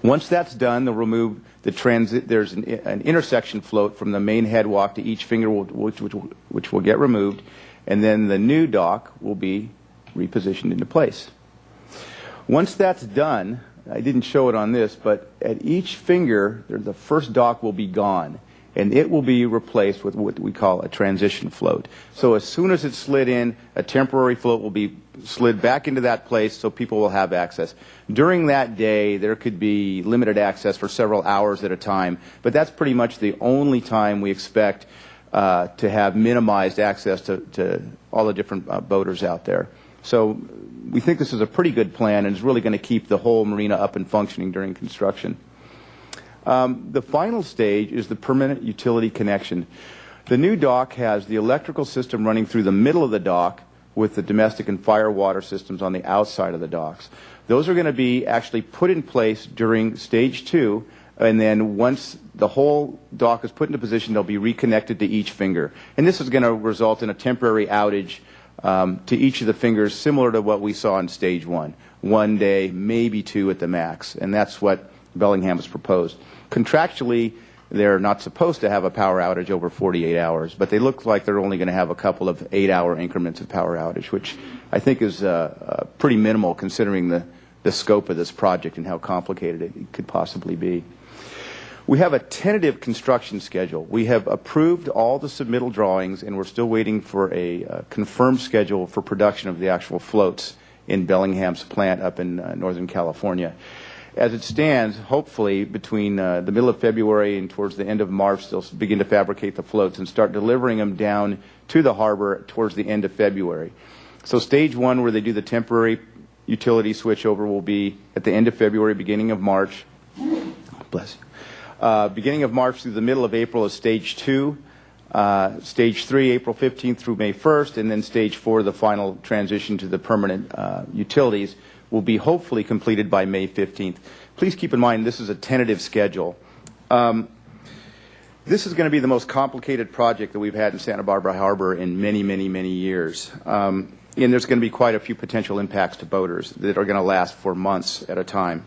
Once that's done, they'll remove the transit. There's an intersection float from the main headwalk to each finger, which will get removed, and then the new dock will be repositioned into place. Once that's done, I didn't show it on this, but at each finger, the first dock will be gone, and it will be replaced with what we call a transition float. So as soon as it's slid in, a temporary float will be slid back into that place so people will have access. During that day, there could be limited access for several hours at a time, but that's pretty much the only time we expect to have minimized access to all the different boaters out there. So we think this is a pretty good plan and is really going to keep the whole marina up and functioning during construction. The final stage is the permanent utility connection. The new dock has the electrical system running through the middle of the dock with the domestic and fire water systems on the outside of the docks. Those are going to be actually put in place during stage 2, and then once the whole dock is put into position, they'll be reconnected to each finger. And this is going to result in a temporary outage to each of the fingers, similar to what we saw in stage 1. 1 day, maybe 2 at the max, and that's what Bellingham has proposed. Contractually, they're not supposed to have a power outage over 48 hours, but they look like they're only going to have a couple of 8-hour increments of power outage, which I think is pretty minimal considering the scope of this project and how complicated it could possibly be. We have a tentative construction schedule. We have approved all the submittal drawings, and we're still waiting for a confirmed schedule for production of the actual floats in Bellingham's plant up in Northern California. As it stands, hopefully between the middle of February and towards the end of March, they'll begin to fabricate the floats and start delivering them down to the harbor towards the end of February. So stage 1, where they do the temporary utility switchover, will be at the end of February, beginning of March. Bless you. Beginning of March through the middle of April is stage 2. Stage 3, April 15th through May 1st, and then stage 4, the final transition to the permanent utilities, will be hopefully completed by May 15th. Please keep in mind this is a tentative schedule. This is going to be the most complicated project that we've had in Santa Barbara Harbor in many, many, many years. And there's going to be quite a few potential impacts to boaters that are going to last for months at a time.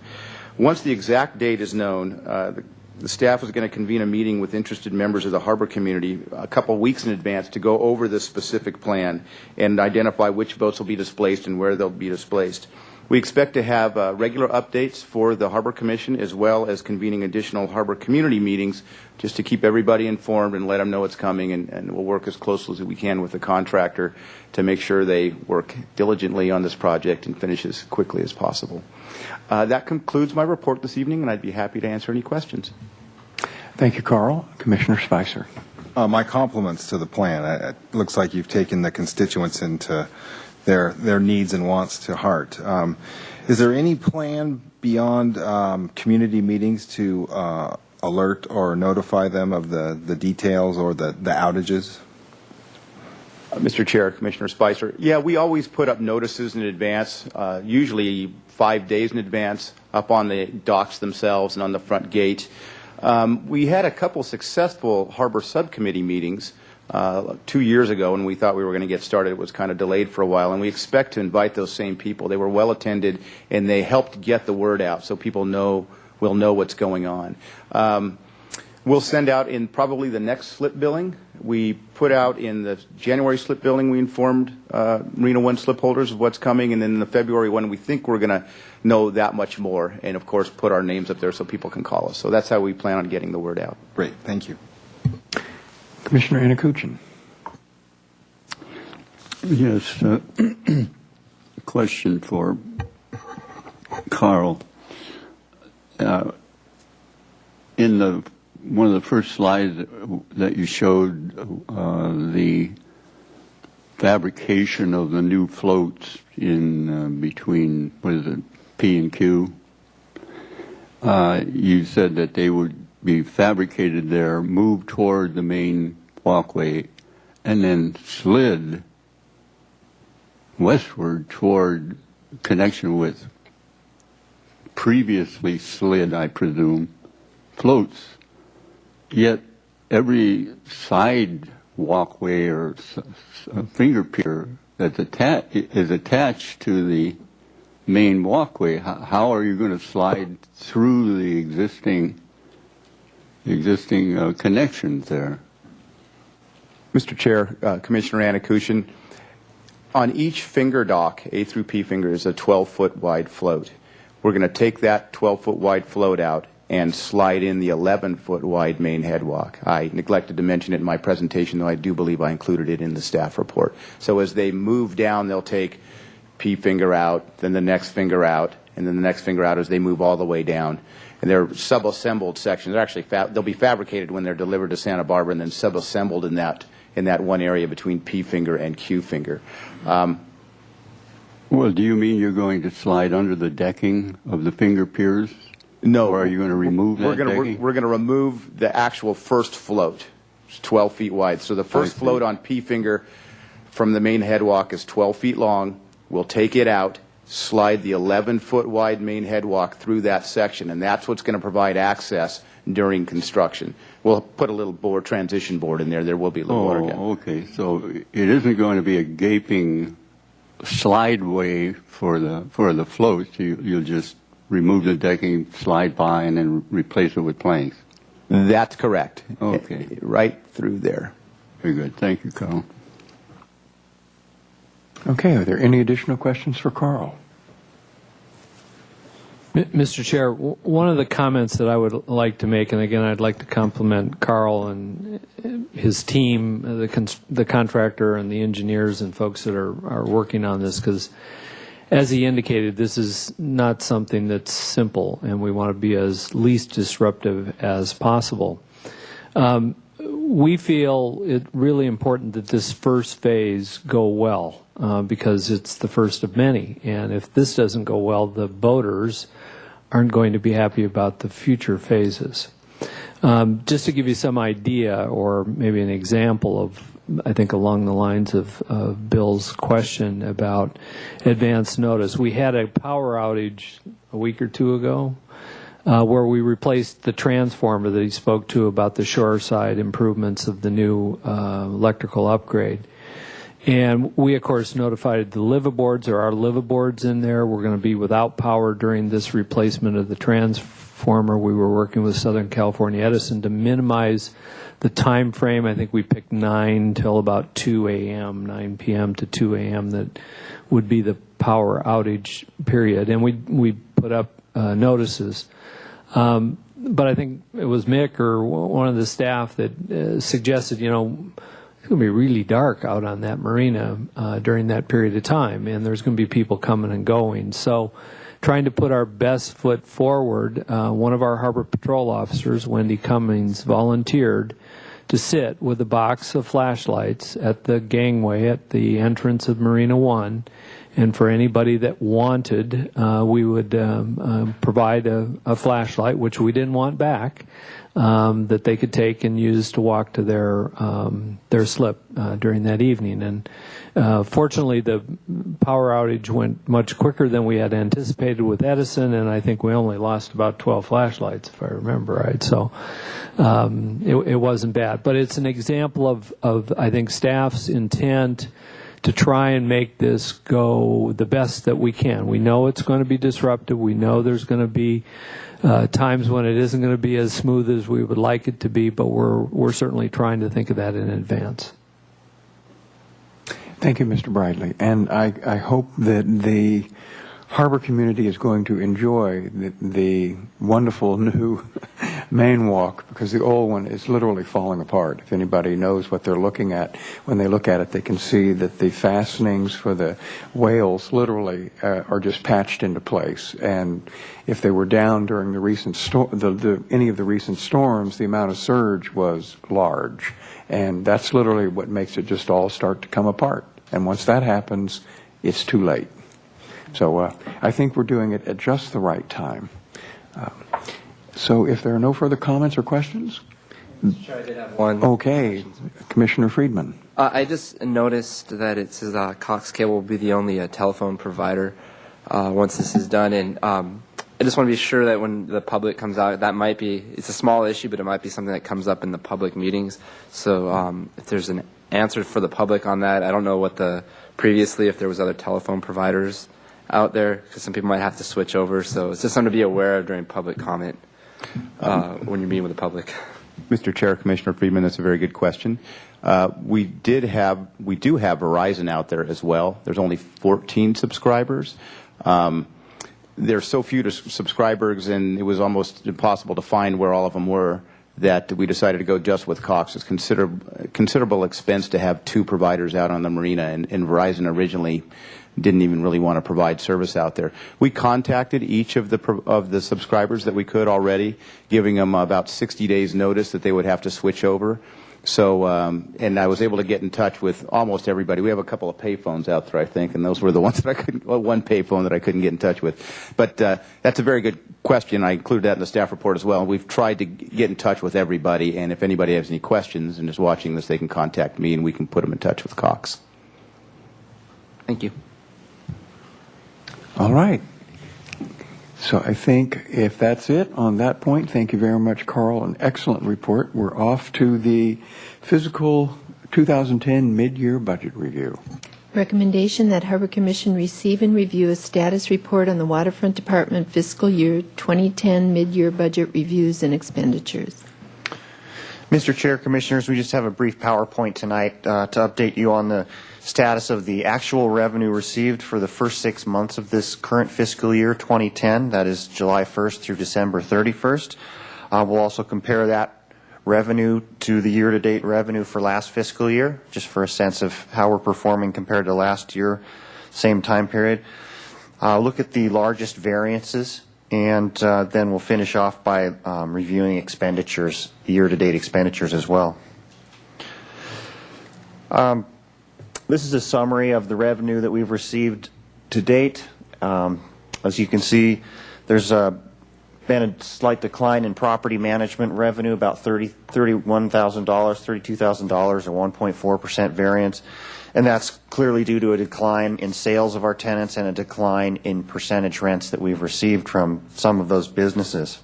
Once the exact date is known, the staff is going to convene a meeting with interested members of the harbor community a couple weeks in advance to go over this specific plan and identify which boats will be displaced and where they'll be displaced. We expect to have regular updates for the Harbor Commission, as well as convening additional harbor community meetings just to keep everybody informed and let them know it's coming, and we'll work as closely as we can with the contractor to make sure they work diligently on this project and finish as quickly as possible. That concludes my report this evening, and I'd be happy to answer any questions. Thank you, Carl. Commissioner Spicer. My compliments to the plan. It looks like you've taken the constituents into their needs and wants to heart. Is there any plan beyond community meetings to alert or notify them of the details or the outages? Mr. Chair, Commissioner Spicer, yeah, we always put up notices in advance, usually 5 days in advance, up on the docks themselves and on the front gate. We had a couple successful harbor subcommittee meetings 2 years ago, and we thought we were going to get started. It was kind of delayed for a while, and we expect to invite those same people. They were well attended, and they helped get the word out so people will know what's going on. We'll send out in probably the next slip billing. We put out in the January slip billing, we informed Marina One slip holders of what's coming, and then in the February one, we think we're going to know that much more, and of course put our names up there so people can call us. So that's how we plan on getting the word out. Great, thank you. Commissioner Anakuchin. Yes, question for Carl. In one of the first slides that you showed, the fabrication of the new floats in between, what is it, P and Q, you said that they would be fabricated there, moved toward the main walkway, and then slid westward toward connection with previously slid, I presume, floats. Yet every side walkway or finger pier that's is attached to the main walkway. How are you going to slide through the existing connections there? Mr. Chair, Commissioner Anakuchin, On each finger dock, A through P finger is a 12-foot wide float. We're going to take that 12-foot wide float out and slide in the 11-foot wide main headwalk. I neglected to mention it in my presentation, though I do believe I included it in the staff report. So as they move down, they'll take P finger out, then the next finger out, and then the next finger out as they move all the way down. And they're sub-assembled sections. They're actually they'll be fabricated when they're delivered to Santa Barbara and then sub-assembled in that one area between P finger and Q finger. Well, do you mean you're going to slide under the decking of the finger piers? No. Or are you going to remove that decking? We're going to remove the actual first float. It's 12 feet wide. So the first float on P finger from the main headwalk is 12 feet long. We'll take it out, slide the 11-foot wide main headwalk through that section, and that's what's going to provide access during construction. We'll put a little transition board in there. There will be a little water gap. Okay. So it isn't going to be a gaping slideway for the floats. You'll just remove the decking, slide by, and then replace it with planks. That's correct. Okay. Right through there. Very good. Thank you, Carl. Okay, are there any additional questions for Carl? Mr. Chair, one of the comments that I would like to make, and again, I'd like to compliment Carl and his team, the contractor and the engineers and folks that are working on this, because as he indicated, this is not something that's simple, and we want to be as least disruptive as possible. We feel it really important that this first phase go well, because it's the first of many. And if this doesn't go well, the boaters aren't going to be happy about the future phases. Just to give you some idea, or maybe an example of, I think along the lines of Bill's question about advance notice, we had a power outage a week or two ago, where we replaced the transformer that he spoke to about the shoreside improvements of the new electrical upgrade. And we, of course, notified the liveaboards. There are liveaboards in there. We're going to be without power during this replacement of the transformer. We were working with Southern California Edison to minimize the time frame. I think we picked 9 till about 2 a.m., 9 p.m. to 2 a.m. that would be the power outage period. And we put up notices. But I think it was Mick or one of the staff that suggested, it's going to be really dark out on that marina during that period of time, and there's going to be people coming and going. So trying to put our best foot forward, one of our Harbor Patrol officers, Wendy Cummings, volunteered to sit with a box of flashlights at the gangway at the entrance of Marina 1. And for anybody that wanted, we would provide a flashlight, which we didn't want back, that they could take and use to walk to their slip during that evening. And fortunately, the power outage went much quicker than we had anticipated with Edison, and I think we only lost about 12 flashlights, if I remember right. So it wasn't bad. But it's an example of I think, staff's intent to try and make this go the best that we can. We know it's going to be disruptive. We know there's going to be times when it isn't going to be as smooth as we would like it to be, but we're certainly trying to think of that in advance. Thank you, Mr. Bradley. And I hope that the harbor community is going to enjoy the wonderful new main walk, because the old one is literally falling apart. If anybody knows what they're looking at, when they look at it, they can see that the fastenings for the whales literally are just patched into place. And if they were down during the recent any of the recent storms, the amount of surge was large. And that's literally what makes it just all start to come apart. And once that happens, it's too late. So I think we're doing it at just the right time. So if there are no further comments or questions? Sure, I did have one. Okay. Commissioner Friedman. I just noticed that it says Cox Cable will be the only telephone provider once this is done. And I just want to be sure that when the public comes out, it's a small issue, but it might be something that comes up in the public meetings. So if there's an answer for the public on that, I don't know previously if there was other telephone providers out there, because some people might have to switch over. So it's just something to be aware of during public comment when you're meeting with the public. Mr. Chair, Commissioner Friedman, that's a very good question. We do have Verizon out there as well. There's only 14 subscribers. There's so few subscribers, and it was almost impossible to find where all of them were, that we decided to go just with Cox. It's considerable expense to have two providers out on the marina, and Verizon originally didn't even really want to provide service out there. We contacted each of the subscribers that we could already, giving them about 60 days notice that they would have to switch over. So, and I was able to get in touch with almost everybody. We have a couple of payphones out there, I think, and those were the ones that I couldn't, well, one payphone that I couldn't get in touch with. But that's a very good question. I included that in the staff report as well. We've tried to get in touch with everybody, and if anybody has any questions and is watching this, they can contact me, and we can put them in touch with Cox. Thank you. All right. So I think if that's it on that point, thank you very much, Carl. An excellent report. We're off to the fiscal 2010 mid-year budget review. Recommendation that Harbor Commission receive and review a status report on the Waterfront Department fiscal year 2010 mid-year budget reviews and expenditures. Mr. Chair, Commissioners, we just have a brief PowerPoint tonight to update you on the status of the actual revenue received for the first 6 months of this current fiscal year 2010, that is July 1st through December 31st. We'll also compare that revenue to the year-to-date revenue for last fiscal year, just for a sense of how we're performing compared to last year, same time period. Look at the largest variances, and then we'll finish off by reviewing expenditures, year-to-date expenditures as well. This is a summary of the revenue that we've received to date. As you can see, there's been a slight decline in property management revenue, about $31,000, $32,000, or 1.4% variance. And that's clearly due to a decline in sales of our tenants and a decline in percentage rents that we've received from some of those businesses.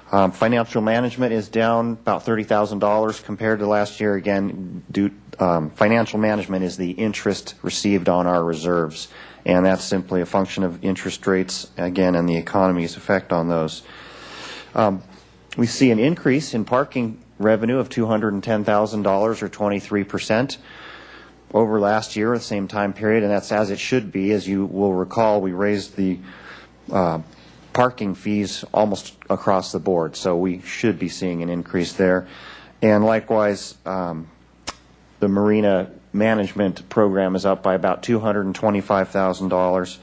Financial management is down about $30,000 compared to last year. Again, financial management is the interest received on our reserves, and that's simply a function of interest rates, again, and the economy's effect on those. We see an increase in parking revenue of $210,000, or 23%, over last year at the same time period, and that's as it should be. As you will recall, we raised the parking fees almost across the board, so we should be seeing an increase there. And likewise, the marina management program is up by about $225,000,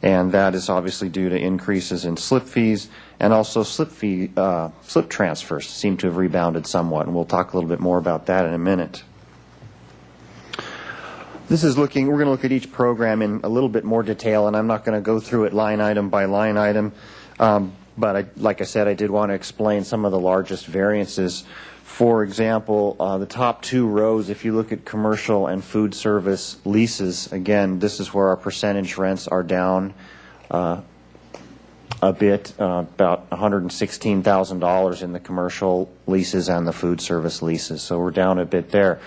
and that is obviously due to increases in slip fees, and also slip transfers seem to have rebounded somewhat, and we'll talk a little bit more about that in a minute. This is we're going to look at each program in a little bit more detail, and I'm not going to go through it line item by line item, but like I said, I did want to explain some of the largest variances. For example, the top two rows, if you look at commercial and food service leases, again, this is where our percentage rents are down a bit, about $116,000 in the commercial leases and the food service leases, so we're down a bit there.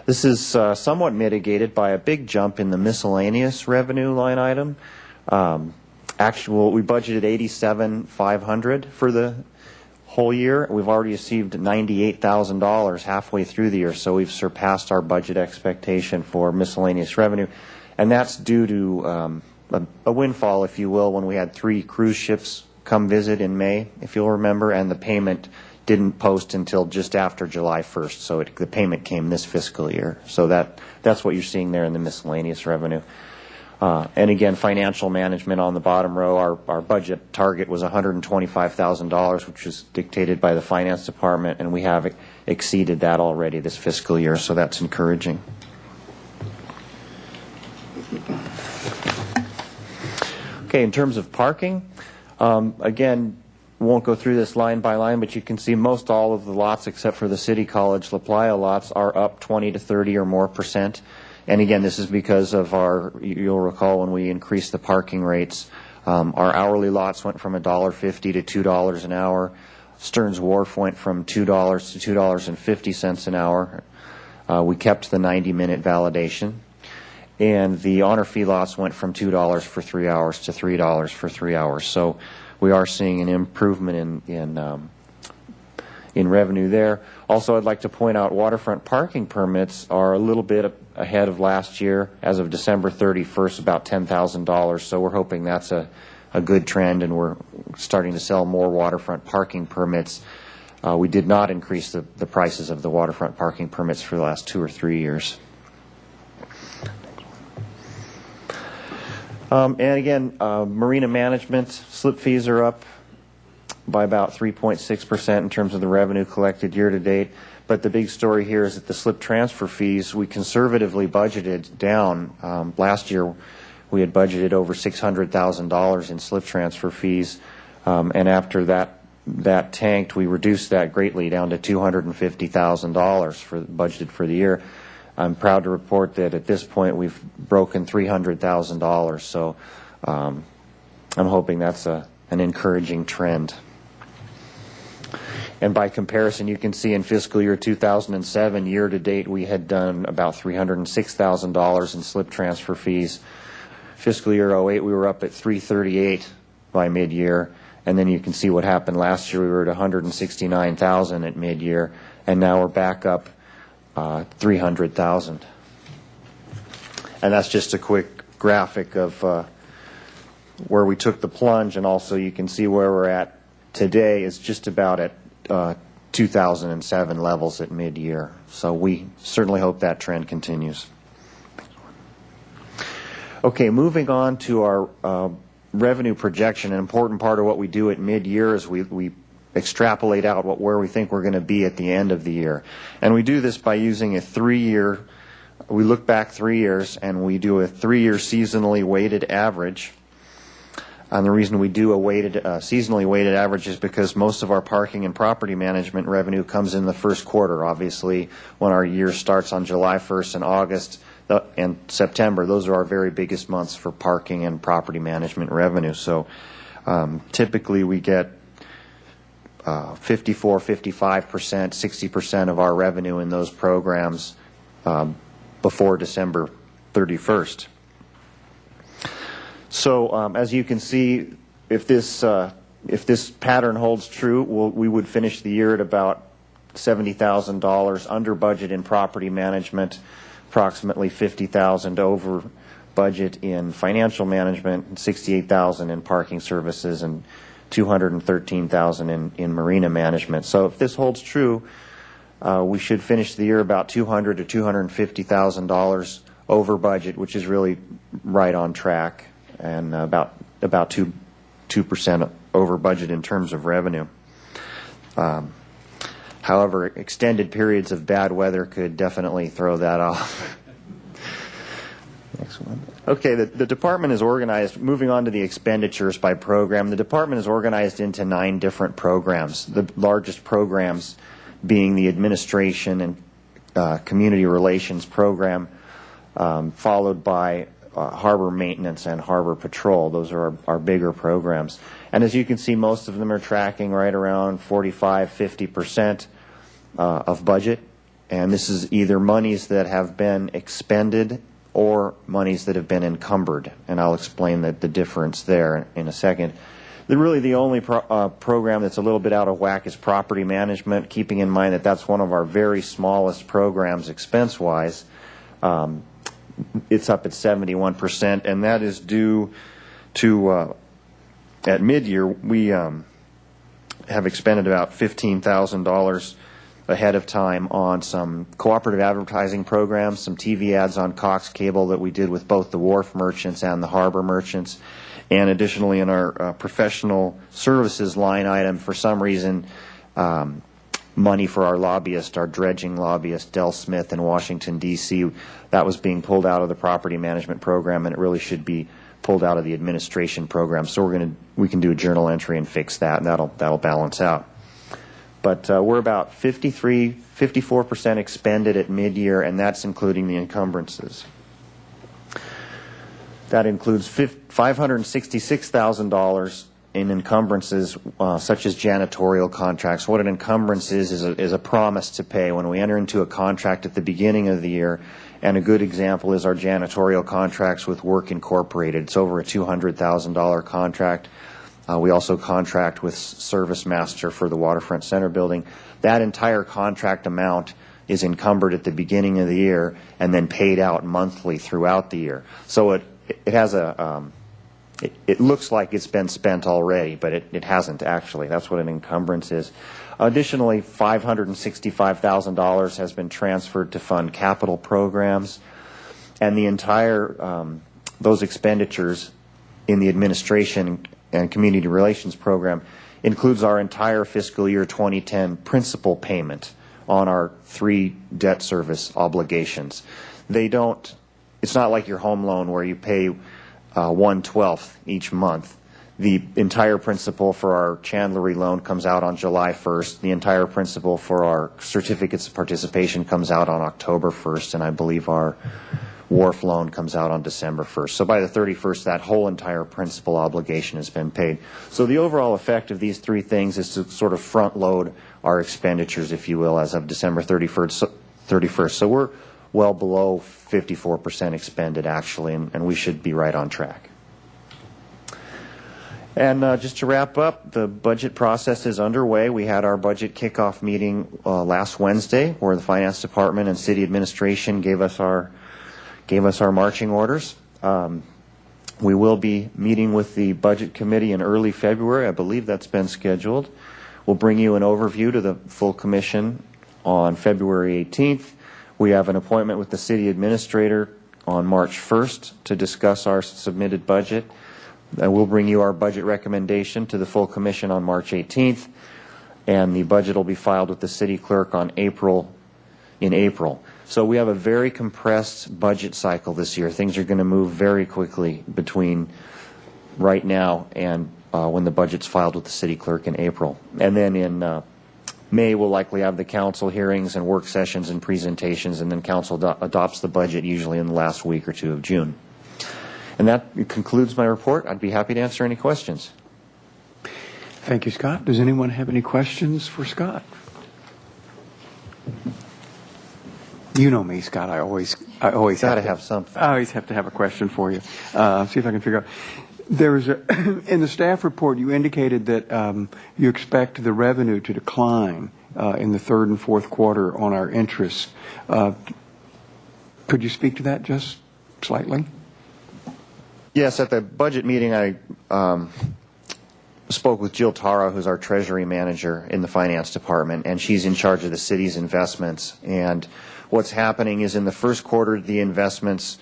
This is somewhat mitigated by a big jump in the miscellaneous revenue line item. We budgeted $87,500 for the whole year. We've already received $98,000 halfway through the year, so we've surpassed our budget expectation for miscellaneous revenue, and that's due to a windfall, if you will, when we had 3 cruise ships come visit in May, if you'll remember, and the payment didn't post until just after July 1st, so the payment came this fiscal year. So that's what you're seeing there in the miscellaneous revenue. And again, financial management on the bottom row, our budget target was $125,000, which was dictated by the finance department, and we have exceeded that already this fiscal year, so that's encouraging. Okay, in terms of parking, again, won't go through this line by line, but you can see most all of the lots except for the City College La Playa lots are up 20 to 30 or more %. And again, this is because of you'll recall when we increased the parking rates, our hourly lots went from $1.50 to $2 an hour. Stearns Wharf went from $2 to $2.50 an hour. We kept the 90-minute validation. And the honor fee lots went from $2 for 3 hours to $3 for 3 hours. So we are seeing an improvement in revenue there. Also, I'd like to point out waterfront parking permits are a little bit ahead of last year. As of December 31st, about $10,000. So we're hoping that's a good trend, and we're starting to sell more waterfront parking permits. We did not increase the prices of the waterfront parking permits for the last 2 or 3 years. And again, marina management slip fees are up by about 3.6% in terms of the revenue collected year to date. But the big story here is that the slip transfer fees, we conservatively budgeted down. Last year, we had budgeted over $600,000 in slip transfer fees, and after that tanked, we reduced that greatly down to $250,000 budgeted for the year. I'm proud to report that at this point we've broken $300,000. So I'm hoping that's an encouraging trend. And by comparison, you can see in fiscal year 2007, year to date, we had done about $306,000 in slip transfer fees. Fiscal year 08, we were up at $338,000 by mid-year. And then you can see what happened last year. We were at $169,000 at mid-year, and now we're back up $300,000. And that's just a quick graphic of where we took the plunge, and also you can see where we're at today is just about at 2007 levels at mid-year. So we certainly hope that trend continues. Okay, moving on to our revenue projection. An important part of what we do at mid-year is we extrapolate out where we think we're going to be at the end of the year. And we do this by using a 3-year, we look back 3 years and we do a 3-year seasonally weighted average. And the reason we do a seasonally weighted average is because most of our parking and property management revenue comes in the first quarter. Obviously, when our year starts on July 1st and August and September, those are our very biggest months for parking and property management revenue. So typically we get 54, 55%, 60% of our revenue in those programs before December 31st. So as you can see, if this pattern holds true, we would finish the year at about $70,000 under budget in property management, approximately $50,000 over budget in financial management, and $68,000 in parking services, and $213,000 in marina management. So if this holds true, we should finish the year about $200,000 to $250,000 over budget, which is really right on track, and about 2% over budget in terms of revenue. However, extended periods of bad weather could definitely throw that off. Next one. Okay, the department is organized, moving on to the expenditures by program, the department is organized into 9 different programs, the largest programs being the administration and community relations program, followed by harbor maintenance and harbor patrol. Those are our bigger programs. And as you can see, most of them are tracking right around 45–50% of budget. And this is either monies that have been expended or monies that have been encumbered. And I'll explain the difference there in a second. Really the only program that's a little bit out of whack is property management, keeping in mind that that's one of our very smallest programs expense-wise. It's up at 71%, and that is due to, at mid-year, we have expended about $15,000 ahead of time on some cooperative advertising programs, some TV ads on Cox Cable that we did with both the wharf merchants and the harbor merchants. And additionally, in our professional services line item, for some reason, money for our lobbyist, our dredging lobbyist, Del Smith in Washington, D.C., that was being pulled out of the property management program, and it really should be pulled out of the administration program. So we can do a journal entry and fix that, and that'll balance out. But we're about 54% expended at mid-year, and that's including the encumbrances. That includes $566,000 in encumbrances such as janitorial contracts. What an encumbrance is a promise to pay when we enter into a contract at the beginning of the year. And a good example is our janitorial contracts with Work Incorporated. It's over a $200,000 contract. We also contract with Service Master for the Waterfront Center building. That entire contract amount is encumbered at the beginning of the year and then paid out monthly throughout the year. So it has a it looks like it's been spent already, but it hasn't actually. That's what an encumbrance is. Additionally, $565,000 has been transferred to fund capital programs, and the entire those expenditures in the administration and community relations program includes our entire fiscal year 2010 principal payment on our 3 debt service obligations. It's not like your home loan where you pay 1/12 each month. The entire principal for our Chandlery loan comes out on July 1st. The entire principal for our certificates of participation comes out on October 1st, and I believe our Wharf loan comes out on December 1st. So by the 31st, that whole entire principal obligation has been paid. So the overall effect of these 3 things is to sort of front load our expenditures, if you will, as of December 31st. So we're well below 54% expended, actually, and we should be right on track. And just to wrap up, the budget process is underway. We had our budget kickoff meeting last Wednesday, where the Finance Department and City Administration gave us our marching orders. We will be meeting with the Budget Committee in early February. I believe that's been scheduled. We'll bring you an overview to the full commission on February 18th. We have an appointment with the City Administrator on March 1st to discuss our submitted budget. We'll bring you our budget recommendation to the full commission on March 18th, and the budget will be filed with the City Clerk in April. So we have a very compressed budget cycle this year. Things are going to move very quickly between right now and when the budget's filed with the City Clerk in April. And then in May, we'll likely have the council hearings and work sessions and presentations, and then council adopts the budget usually in the last week or 2 of June. And that concludes my report. I'd be happy to answer any questions. Thank you, Scott. Does anyone have any questions for Scott? You know me, Scott. I always Got to have something. I always have to have a question for you. See if I can figure out. There's in the staff report, you indicated that you expect the revenue to decline in the 3rd and 4th quarter on our interest. Could you speak to that just slightly? Yes, at the budget meeting, I spoke with Jill Tara, who's our Treasury Manager in the Finance Department, and she's in charge of the city's investments. And what's happening is in the 1st quarter, the investments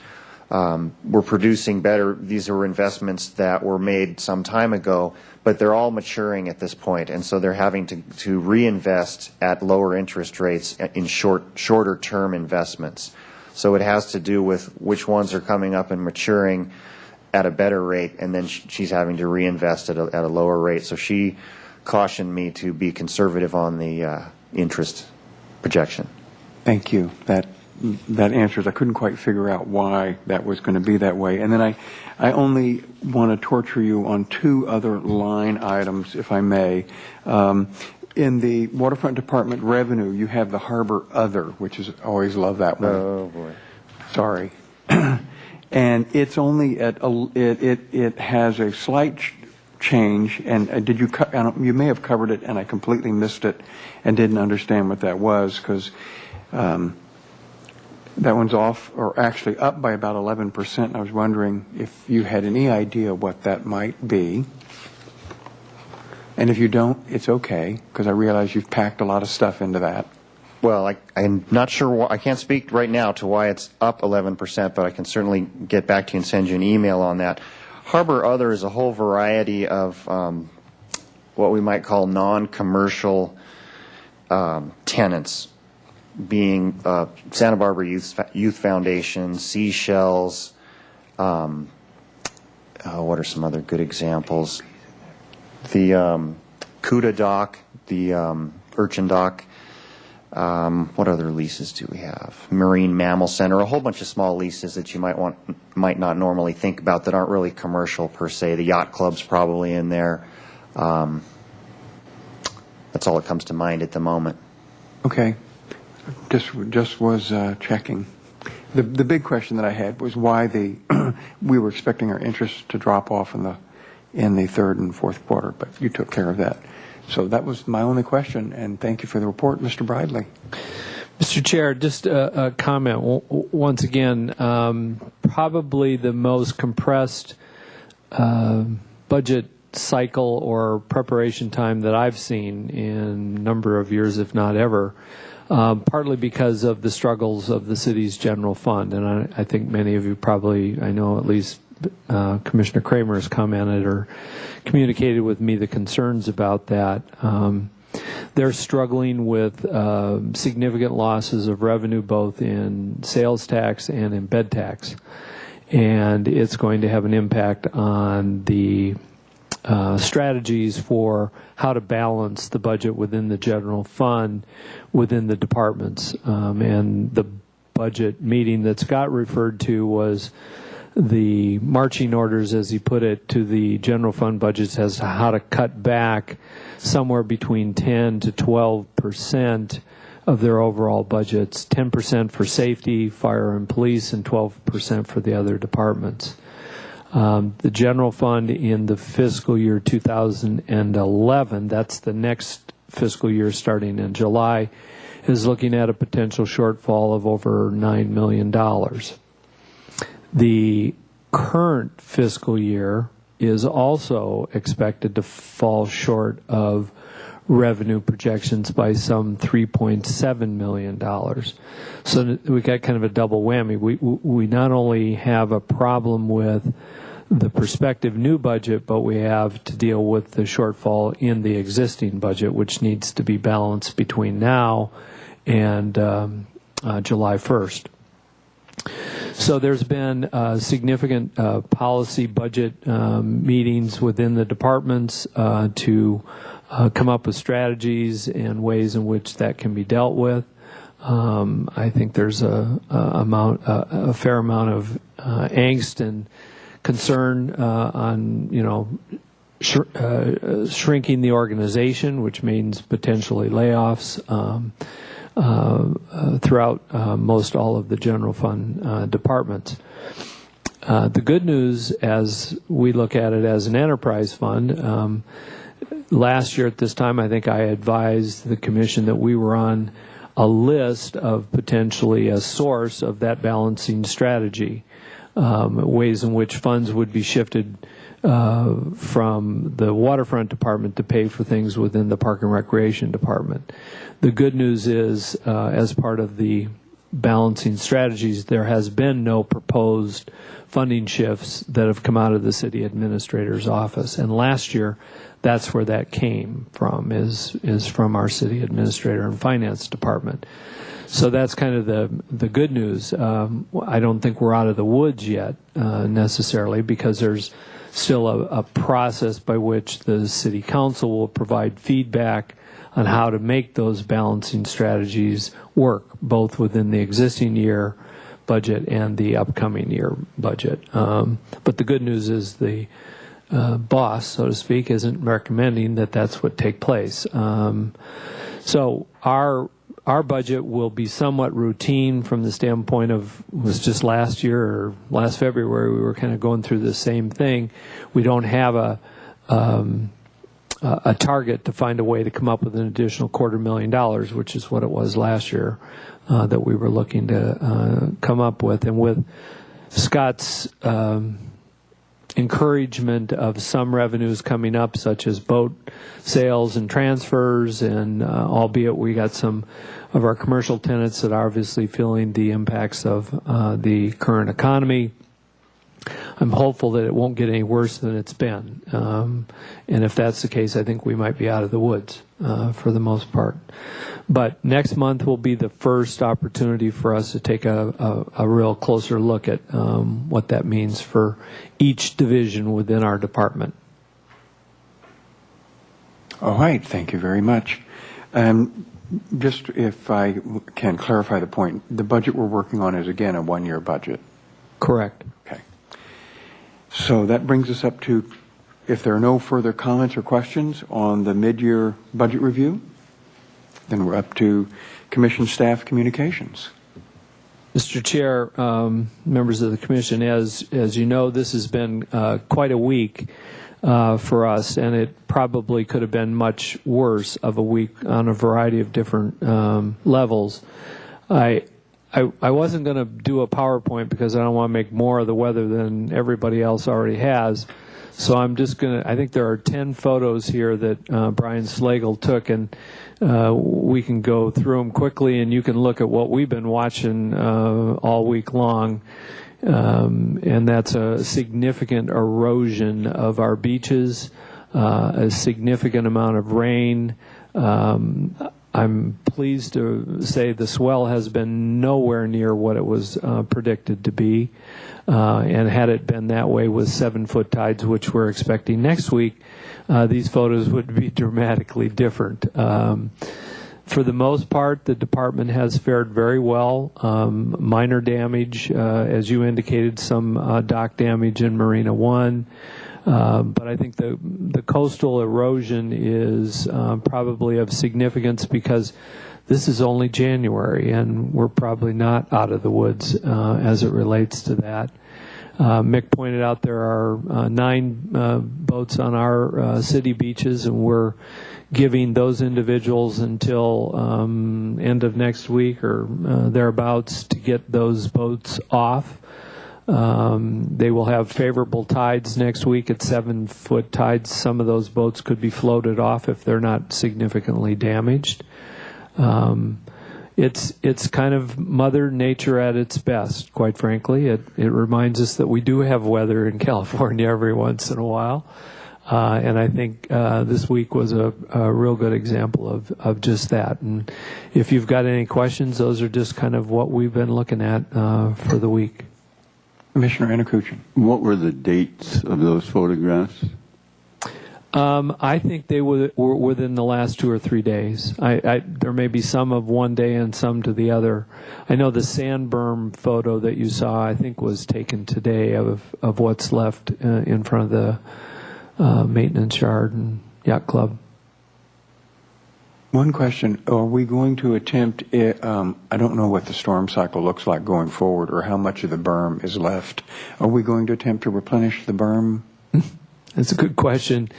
were producing better. These were investments that were made some time ago, but they're all maturing at this point, and so they're having to reinvest at lower interest rates in shorter term investments. So it has to do with which ones are coming up and maturing at a better rate, and then she's having to reinvest at a lower rate. So she cautioned me to be conservative on the interest projection. Thank you. That answers. I couldn't quite figure out why that was going to be that way. And then I only want to torture you on 2 other line items, if I may. In the Waterfront Department revenue, you have the Harbor Other, which is always love that one. Oh boy. Sorry. And it's only at it has a slight change. And did you you may have covered it, and I completely missed it and didn't understand what that was, because that one's off, or actually up by about 11%. I was wondering if you had any idea what that might be. And if you don't, it's okay, because I realize you've packed a lot of stuff into that. Well, I'm not sure why. I can't speak right now to why it's up 11%, but I can certainly get back to you and send you an email on that. Harbor Other is a whole variety of what we might call non-commercial tenants, being Santa Barbara Youth Foundation, Seashells. What are some other good examples? The CUDA dock, the Urchin dock. What other leases do we have? Marine Mammal Center, a whole bunch of small leases that you might not normally think about that aren't really commercial per se. The yacht club's probably in there. That's all that comes to mind at the moment. Okay. Just was checking. The big question that I had was why we were expecting our interest to drop off in in the third and fourth quarter, but you took care of that. So that was my only question, and thank you for the report, Mr. Bridley. Mr. Chair, just a comment. Once again, probably the most compressed budget cycle or preparation time that I've seen in a number of years, if not ever, partly because of the struggles of the city's general fund. And I think many of you probably, I know at least Commissioner Kramer has commented or communicated with me the concerns about that. They're struggling with significant losses of revenue both in sales tax and in bed tax. And it's going to have an impact on the strategies for how to balance the budget within the general fund within the departments. And the budget meeting that Scott referred to was the marching orders, as he put it, to the general fund budgets as to how to cut back somewhere between 10 to 12% of their overall budgets, 10% for safety, fire, and police, and 12% for the other departments. The general fund in the fiscal year 2011, that's the next fiscal year starting in July, is looking at a potential shortfall of over $9 million. The current fiscal year is also expected to fall short of revenue projections by some $3.7 million. So we got kind of a double whammy. We not only have a problem with the prospective new budget, but we have to deal with the shortfall in the existing budget, which needs to be balanced between now and July 1st. So there's been significant policy budget meetings within the departments to come up with strategies and ways in which that can be dealt with. I think there's a fair amount of angst and concern on, shrinking the organization, which means potentially layoffs throughout most all of the general fund departments. The good news, as we look at it as an enterprise fund, last year at this time, I think I advised the commission that we were on a list of potentially a source of that balancing strategy, ways in which funds would be shifted from the waterfront department to pay for things within the park and recreation department. The good news is, as part of the balancing strategies, there has been no proposed funding shifts that have come out of the city administrator's office. And last year, that's where that came from, is from our city administrator and finance department. So that's kind of the good news. I don't think we're out of the woods yet, necessarily, because there's still a process by which the city council will provide feedback on how to make those balancing strategies work, both within the existing year budget and the upcoming year budget. But the good news is the boss, so to speak, isn't recommending that that's what take place. So our budget will be somewhat routine from the standpoint of, was just last year or last February, we were kind of going through the same thing. We don't have a target to find a way to come up with an additional $250,000, which is what it was last year that we were looking to come up with. And with Scott's encouragement of some revenues coming up, such as boat sales and transfers, and albeit we got some of our commercial tenants that are obviously feeling the impacts of the current economy, I'm hopeful that it won't get any worse than it's been. And if that's the case, I think we might be out of the woods for the most part. But next month will be the first opportunity for us to take a real closer look at what that means for each division within our department. All right, thank you very much. Just if I can clarify the point, the budget we're working on is, again, a one-year budget. Correct. Okay. So that brings us up to, if there are no further comments or questions on the mid-year budget review, then we're up to Commission staff communications. Mr. Chair, members of the Commission, as you know, this has been quite a week for us, and it probably could have been much worse of a week on a variety of different levels. I wasn't going to do a PowerPoint because I don't want to make more of the weather than everybody else already has. So I'm just going to, I think there are 10 photos here that Brian Slagle took, and we can go through them quickly, and you can look at what we've been watching all week long. And that's a significant erosion of our beaches, a significant amount of rain. I'm pleased to say the swell has been nowhere near what it was predicted to be. And had it been that way with 7-foot tides, which we're expecting next week, these photos would be dramatically different. For the most part, the department has fared very well. Minor damage, as you indicated, some dock damage in Marina 1. But I think the coastal erosion is probably of significance because this is only January, and we're probably not out of the woods as it relates to that. Mick pointed out there are 9 boats on our city beaches, and we're giving those individuals until end of next week or thereabouts to get those boats off. They will have favorable tides next week at 7-foot tides. Some of those boats could be floated off if they're not significantly damaged. It's kind of Mother Nature at its best, quite frankly. It reminds us that we do have weather in California every once in a while. And I think this week was a real good example of just that. And if you've got any questions, those are just kind of what we've been looking at for the week. Commissioner Anakuchin. What were the dates of those photographs? I think they were within the last 2 or 3 days. There may be some of one day and some to the other. I know the sand berm photo that you saw, I think, was taken today of what's left in front of the maintenance yard and yacht club. One question, are we going to attempt, I don't know what the storm cycle looks like going forward or how much of the berm is left. Are we going to attempt to replenish the berm? That's a good question.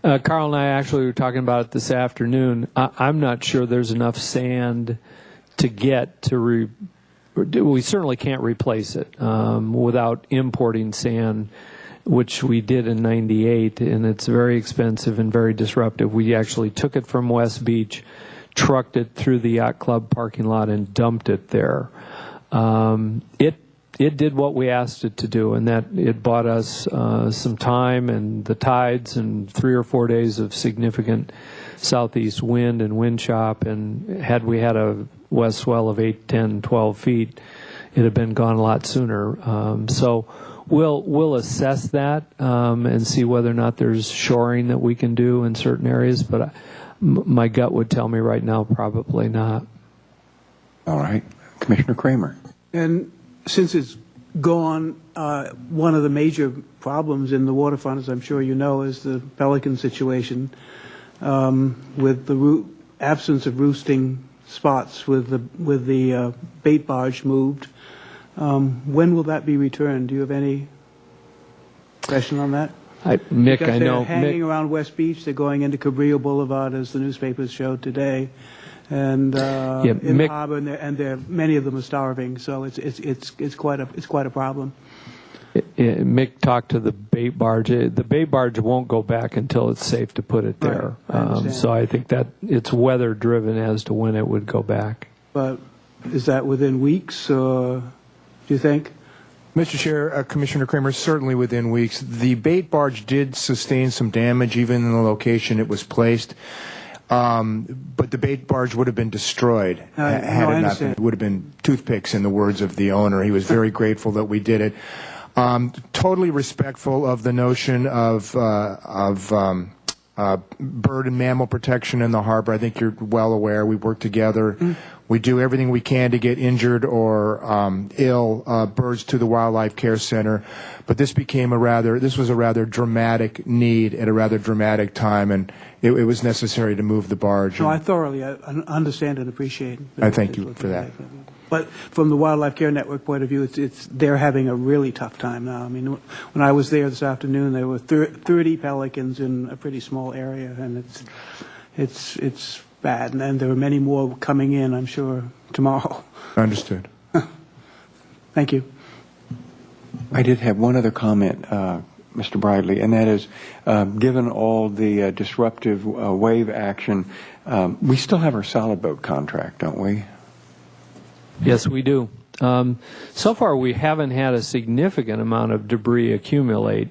Carl and I actually were talking about it this afternoon. I'm not sure there's enough sand to get to we certainly can't replace it without importing sand, which we did in '98, and it's very expensive and very disruptive. We actually took it from West Beach, trucked it through the yacht club parking lot, and dumped it there. It did what we asked it to do, and that it bought us some time and the tides and 3 or 4 days of significant southeast wind and wind chop. And had we had a west swell of 8, 10, 12 feet, it had been gone a lot sooner. So we'll assess that and see whether or not there's shoring that we can do in certain areas. But my gut would tell me right now probably not. All right. Commissioner Kramer. And since it's gone, one of the major problems in the waterfront, as I'm sure you know, is the pelican situation with the absence of roosting spots with the bait barge moved. When will that be returned? Do you have any question on that? Mick, because I know. They're hanging around West Beach. They're going into Cabrillo Boulevard, as the newspapers showed today. And in the harbor, and many of them are starving. So it's quite a problem. Mick talked to the bait barge. The bait barge won't go back until it's safe to put it there. Right. So I think that it's weather driven as to when it would go back. But is that within weeks, or do you think? Mr. Chair, Commissioner Kramer, certainly within weeks. The bait barge did sustain some damage even in the location it was placed. But the bait barge would have been destroyed had it not been. It would have been toothpicks, in the words of the owner. He was very grateful that we did it. Totally respectful of the notion of bird and mammal protection in the harbor. I think you're well aware. We work together. We do everything we can to get injured or ill birds to the Wildlife Care Center. But this was a rather dramatic need at a rather dramatic time, and it was necessary to move the barge. No, I thoroughly understand and appreciate it. I thank you for that. But from the Wildlife Care Network point of view, they're having a really tough time now. I mean, when I was there this afternoon, there were 30 pelicans in a pretty small area, and it's bad. And there are many more coming in, I'm sure, tomorrow. Understood. Thank you. I did have one other comment, Mr. Bradley, and that is, given all the disruptive wave action, we still have our solid boat contract, don't we? Yes, we do. So far, we haven't had a significant amount of debris accumulate,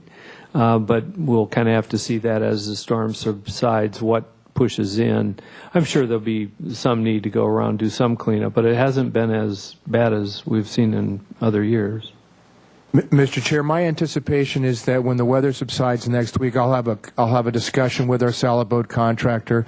but we'll kind of have to see that as the storm subsides, what pushes in. I'm sure there'll be some need to go around, do some cleanup, but it hasn't been as bad as we've seen in other years. Mr. Chair, my anticipation is that when the weather subsides next week, I'll have a discussion with our solid boat contractor.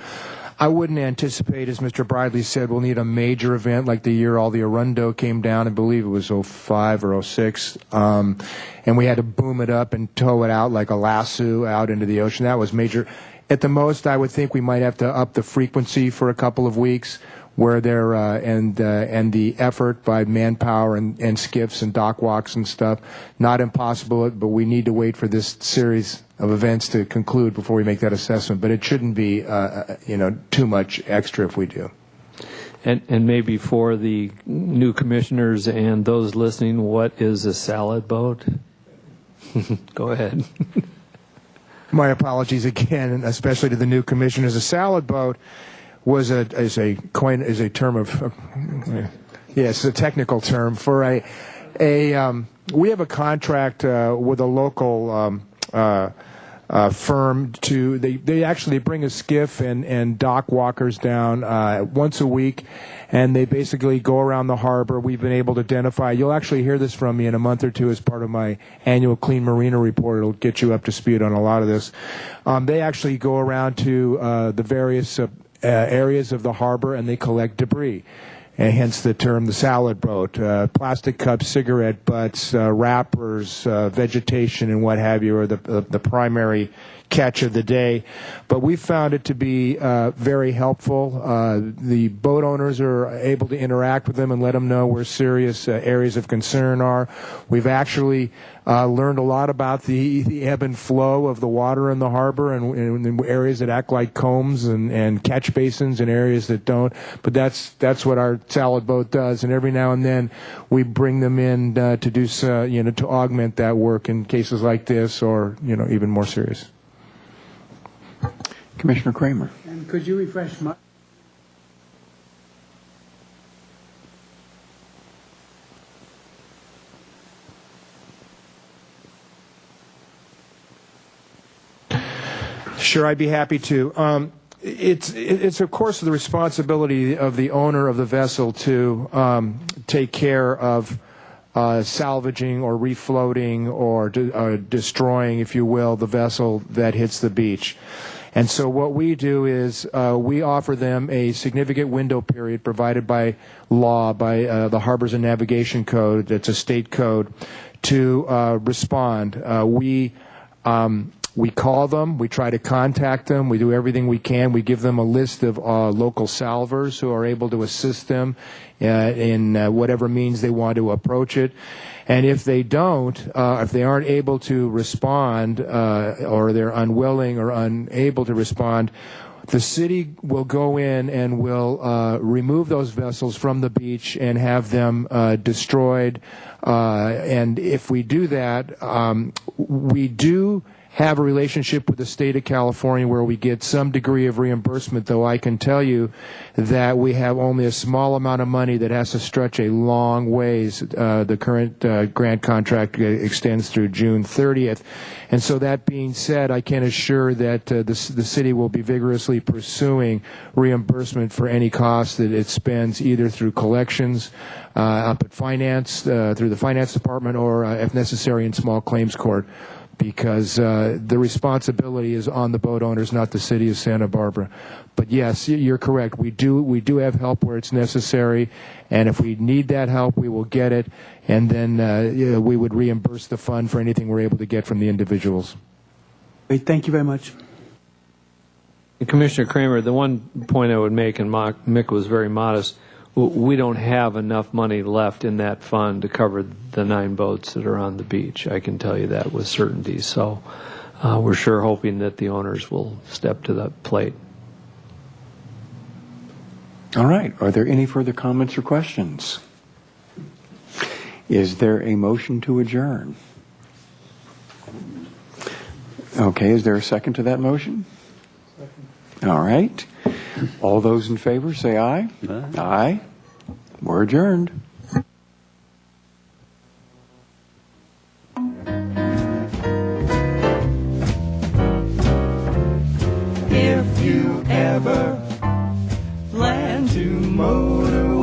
I wouldn't anticipate, as Mr. Bradley said, we'll need a major event like the year all the Arundo came down. I believe it was 05 or 06. And we had to boom it up and tow it out like a lasso out into the ocean. That was major. At the most, I would think we might have to up the frequency for a couple of weeks, where there and the effort by manpower and skiffs and dock walks and stuff. Not impossible, but we need to wait for this series of events to conclude before we make that assessment. But it shouldn't be too much extra if we do. And maybe for the new commissioners and those listening, what is a salad boat? Go ahead. My apologies again, and especially to the new commissioners. A salad boat is a term of yes, a technical term for we have a contract with a local firm they actually bring a skiff and dock walkers down once a week, and they basically go around the harbor. We've been able to identify, you'll actually hear this from me in a month or two as part of my annual Clean Marina report. It'll get you up to speed on a lot of this. They actually go around to the various areas of the harbor, and they collect debris, and hence the term the salad boat. Plastic cups, cigarette butts, wrappers, vegetation, and what have you are the primary catch of the day. But we found it to be very helpful. The boat owners are able to interact with them and let them know where serious areas of concern are. We've actually learned a lot about the ebb and flow of the water in the harbor, and areas that act like combs and catch basins and areas that don't. But that's what our salad boat does, and every now and then we bring them in to do to augment that work in cases like this, or even more serious. Commissioner Kramer. And could you refresh my... Sure, I'd be happy to. It's of course the responsibility of the owner of the vessel to take care of salvaging or refloating or destroying, if you will, the vessel that hits the beach. And so what we do is we offer them a significant window period provided by law, by the Harbors and Navigation Code, that's a state code, to respond. We call them, we try to contact them, we do everything we can. We give them a list of local salvers who are able to assist them in whatever means they want to approach it. And if they don't, if they aren't able to respond, or they're unwilling or unable to respond, the city will go in and will remove those vessels from the beach and have them destroyed. And if we do that, we do have a relationship with the state of California where we get some degree of reimbursement, though I can tell you that we have only a small amount of money that has to stretch a long ways. The current grant contract extends through June 30th. And so that being said, I can assure that the city will be vigorously pursuing reimbursement for any costs that it spends, either through collections, up at finance, through the finance department, or if necessary in small claims court, because the responsibility is on the boat owners, not the city of Santa Barbara. But yes, you're correct. We do have help where it's necessary, and if we need that help, we will get it, and then we would reimburse the fund for anything we're able to get from the individuals. Great, thank you very much. Commissioner Kramer, the one point I would make, and Mick was very modest, we don't have enough money left in that fund to cover the 9 boats that are on the beach. I can tell you that with certainty. So we're sure hoping that the owners will step to the plate. All right. Are there any further comments or questions? Is there a motion to adjourn? Okay. Is there a second to that motion? Second. All right. All those in favor say aye. Aye. Aye. We're adjourned. If you ever plan to motor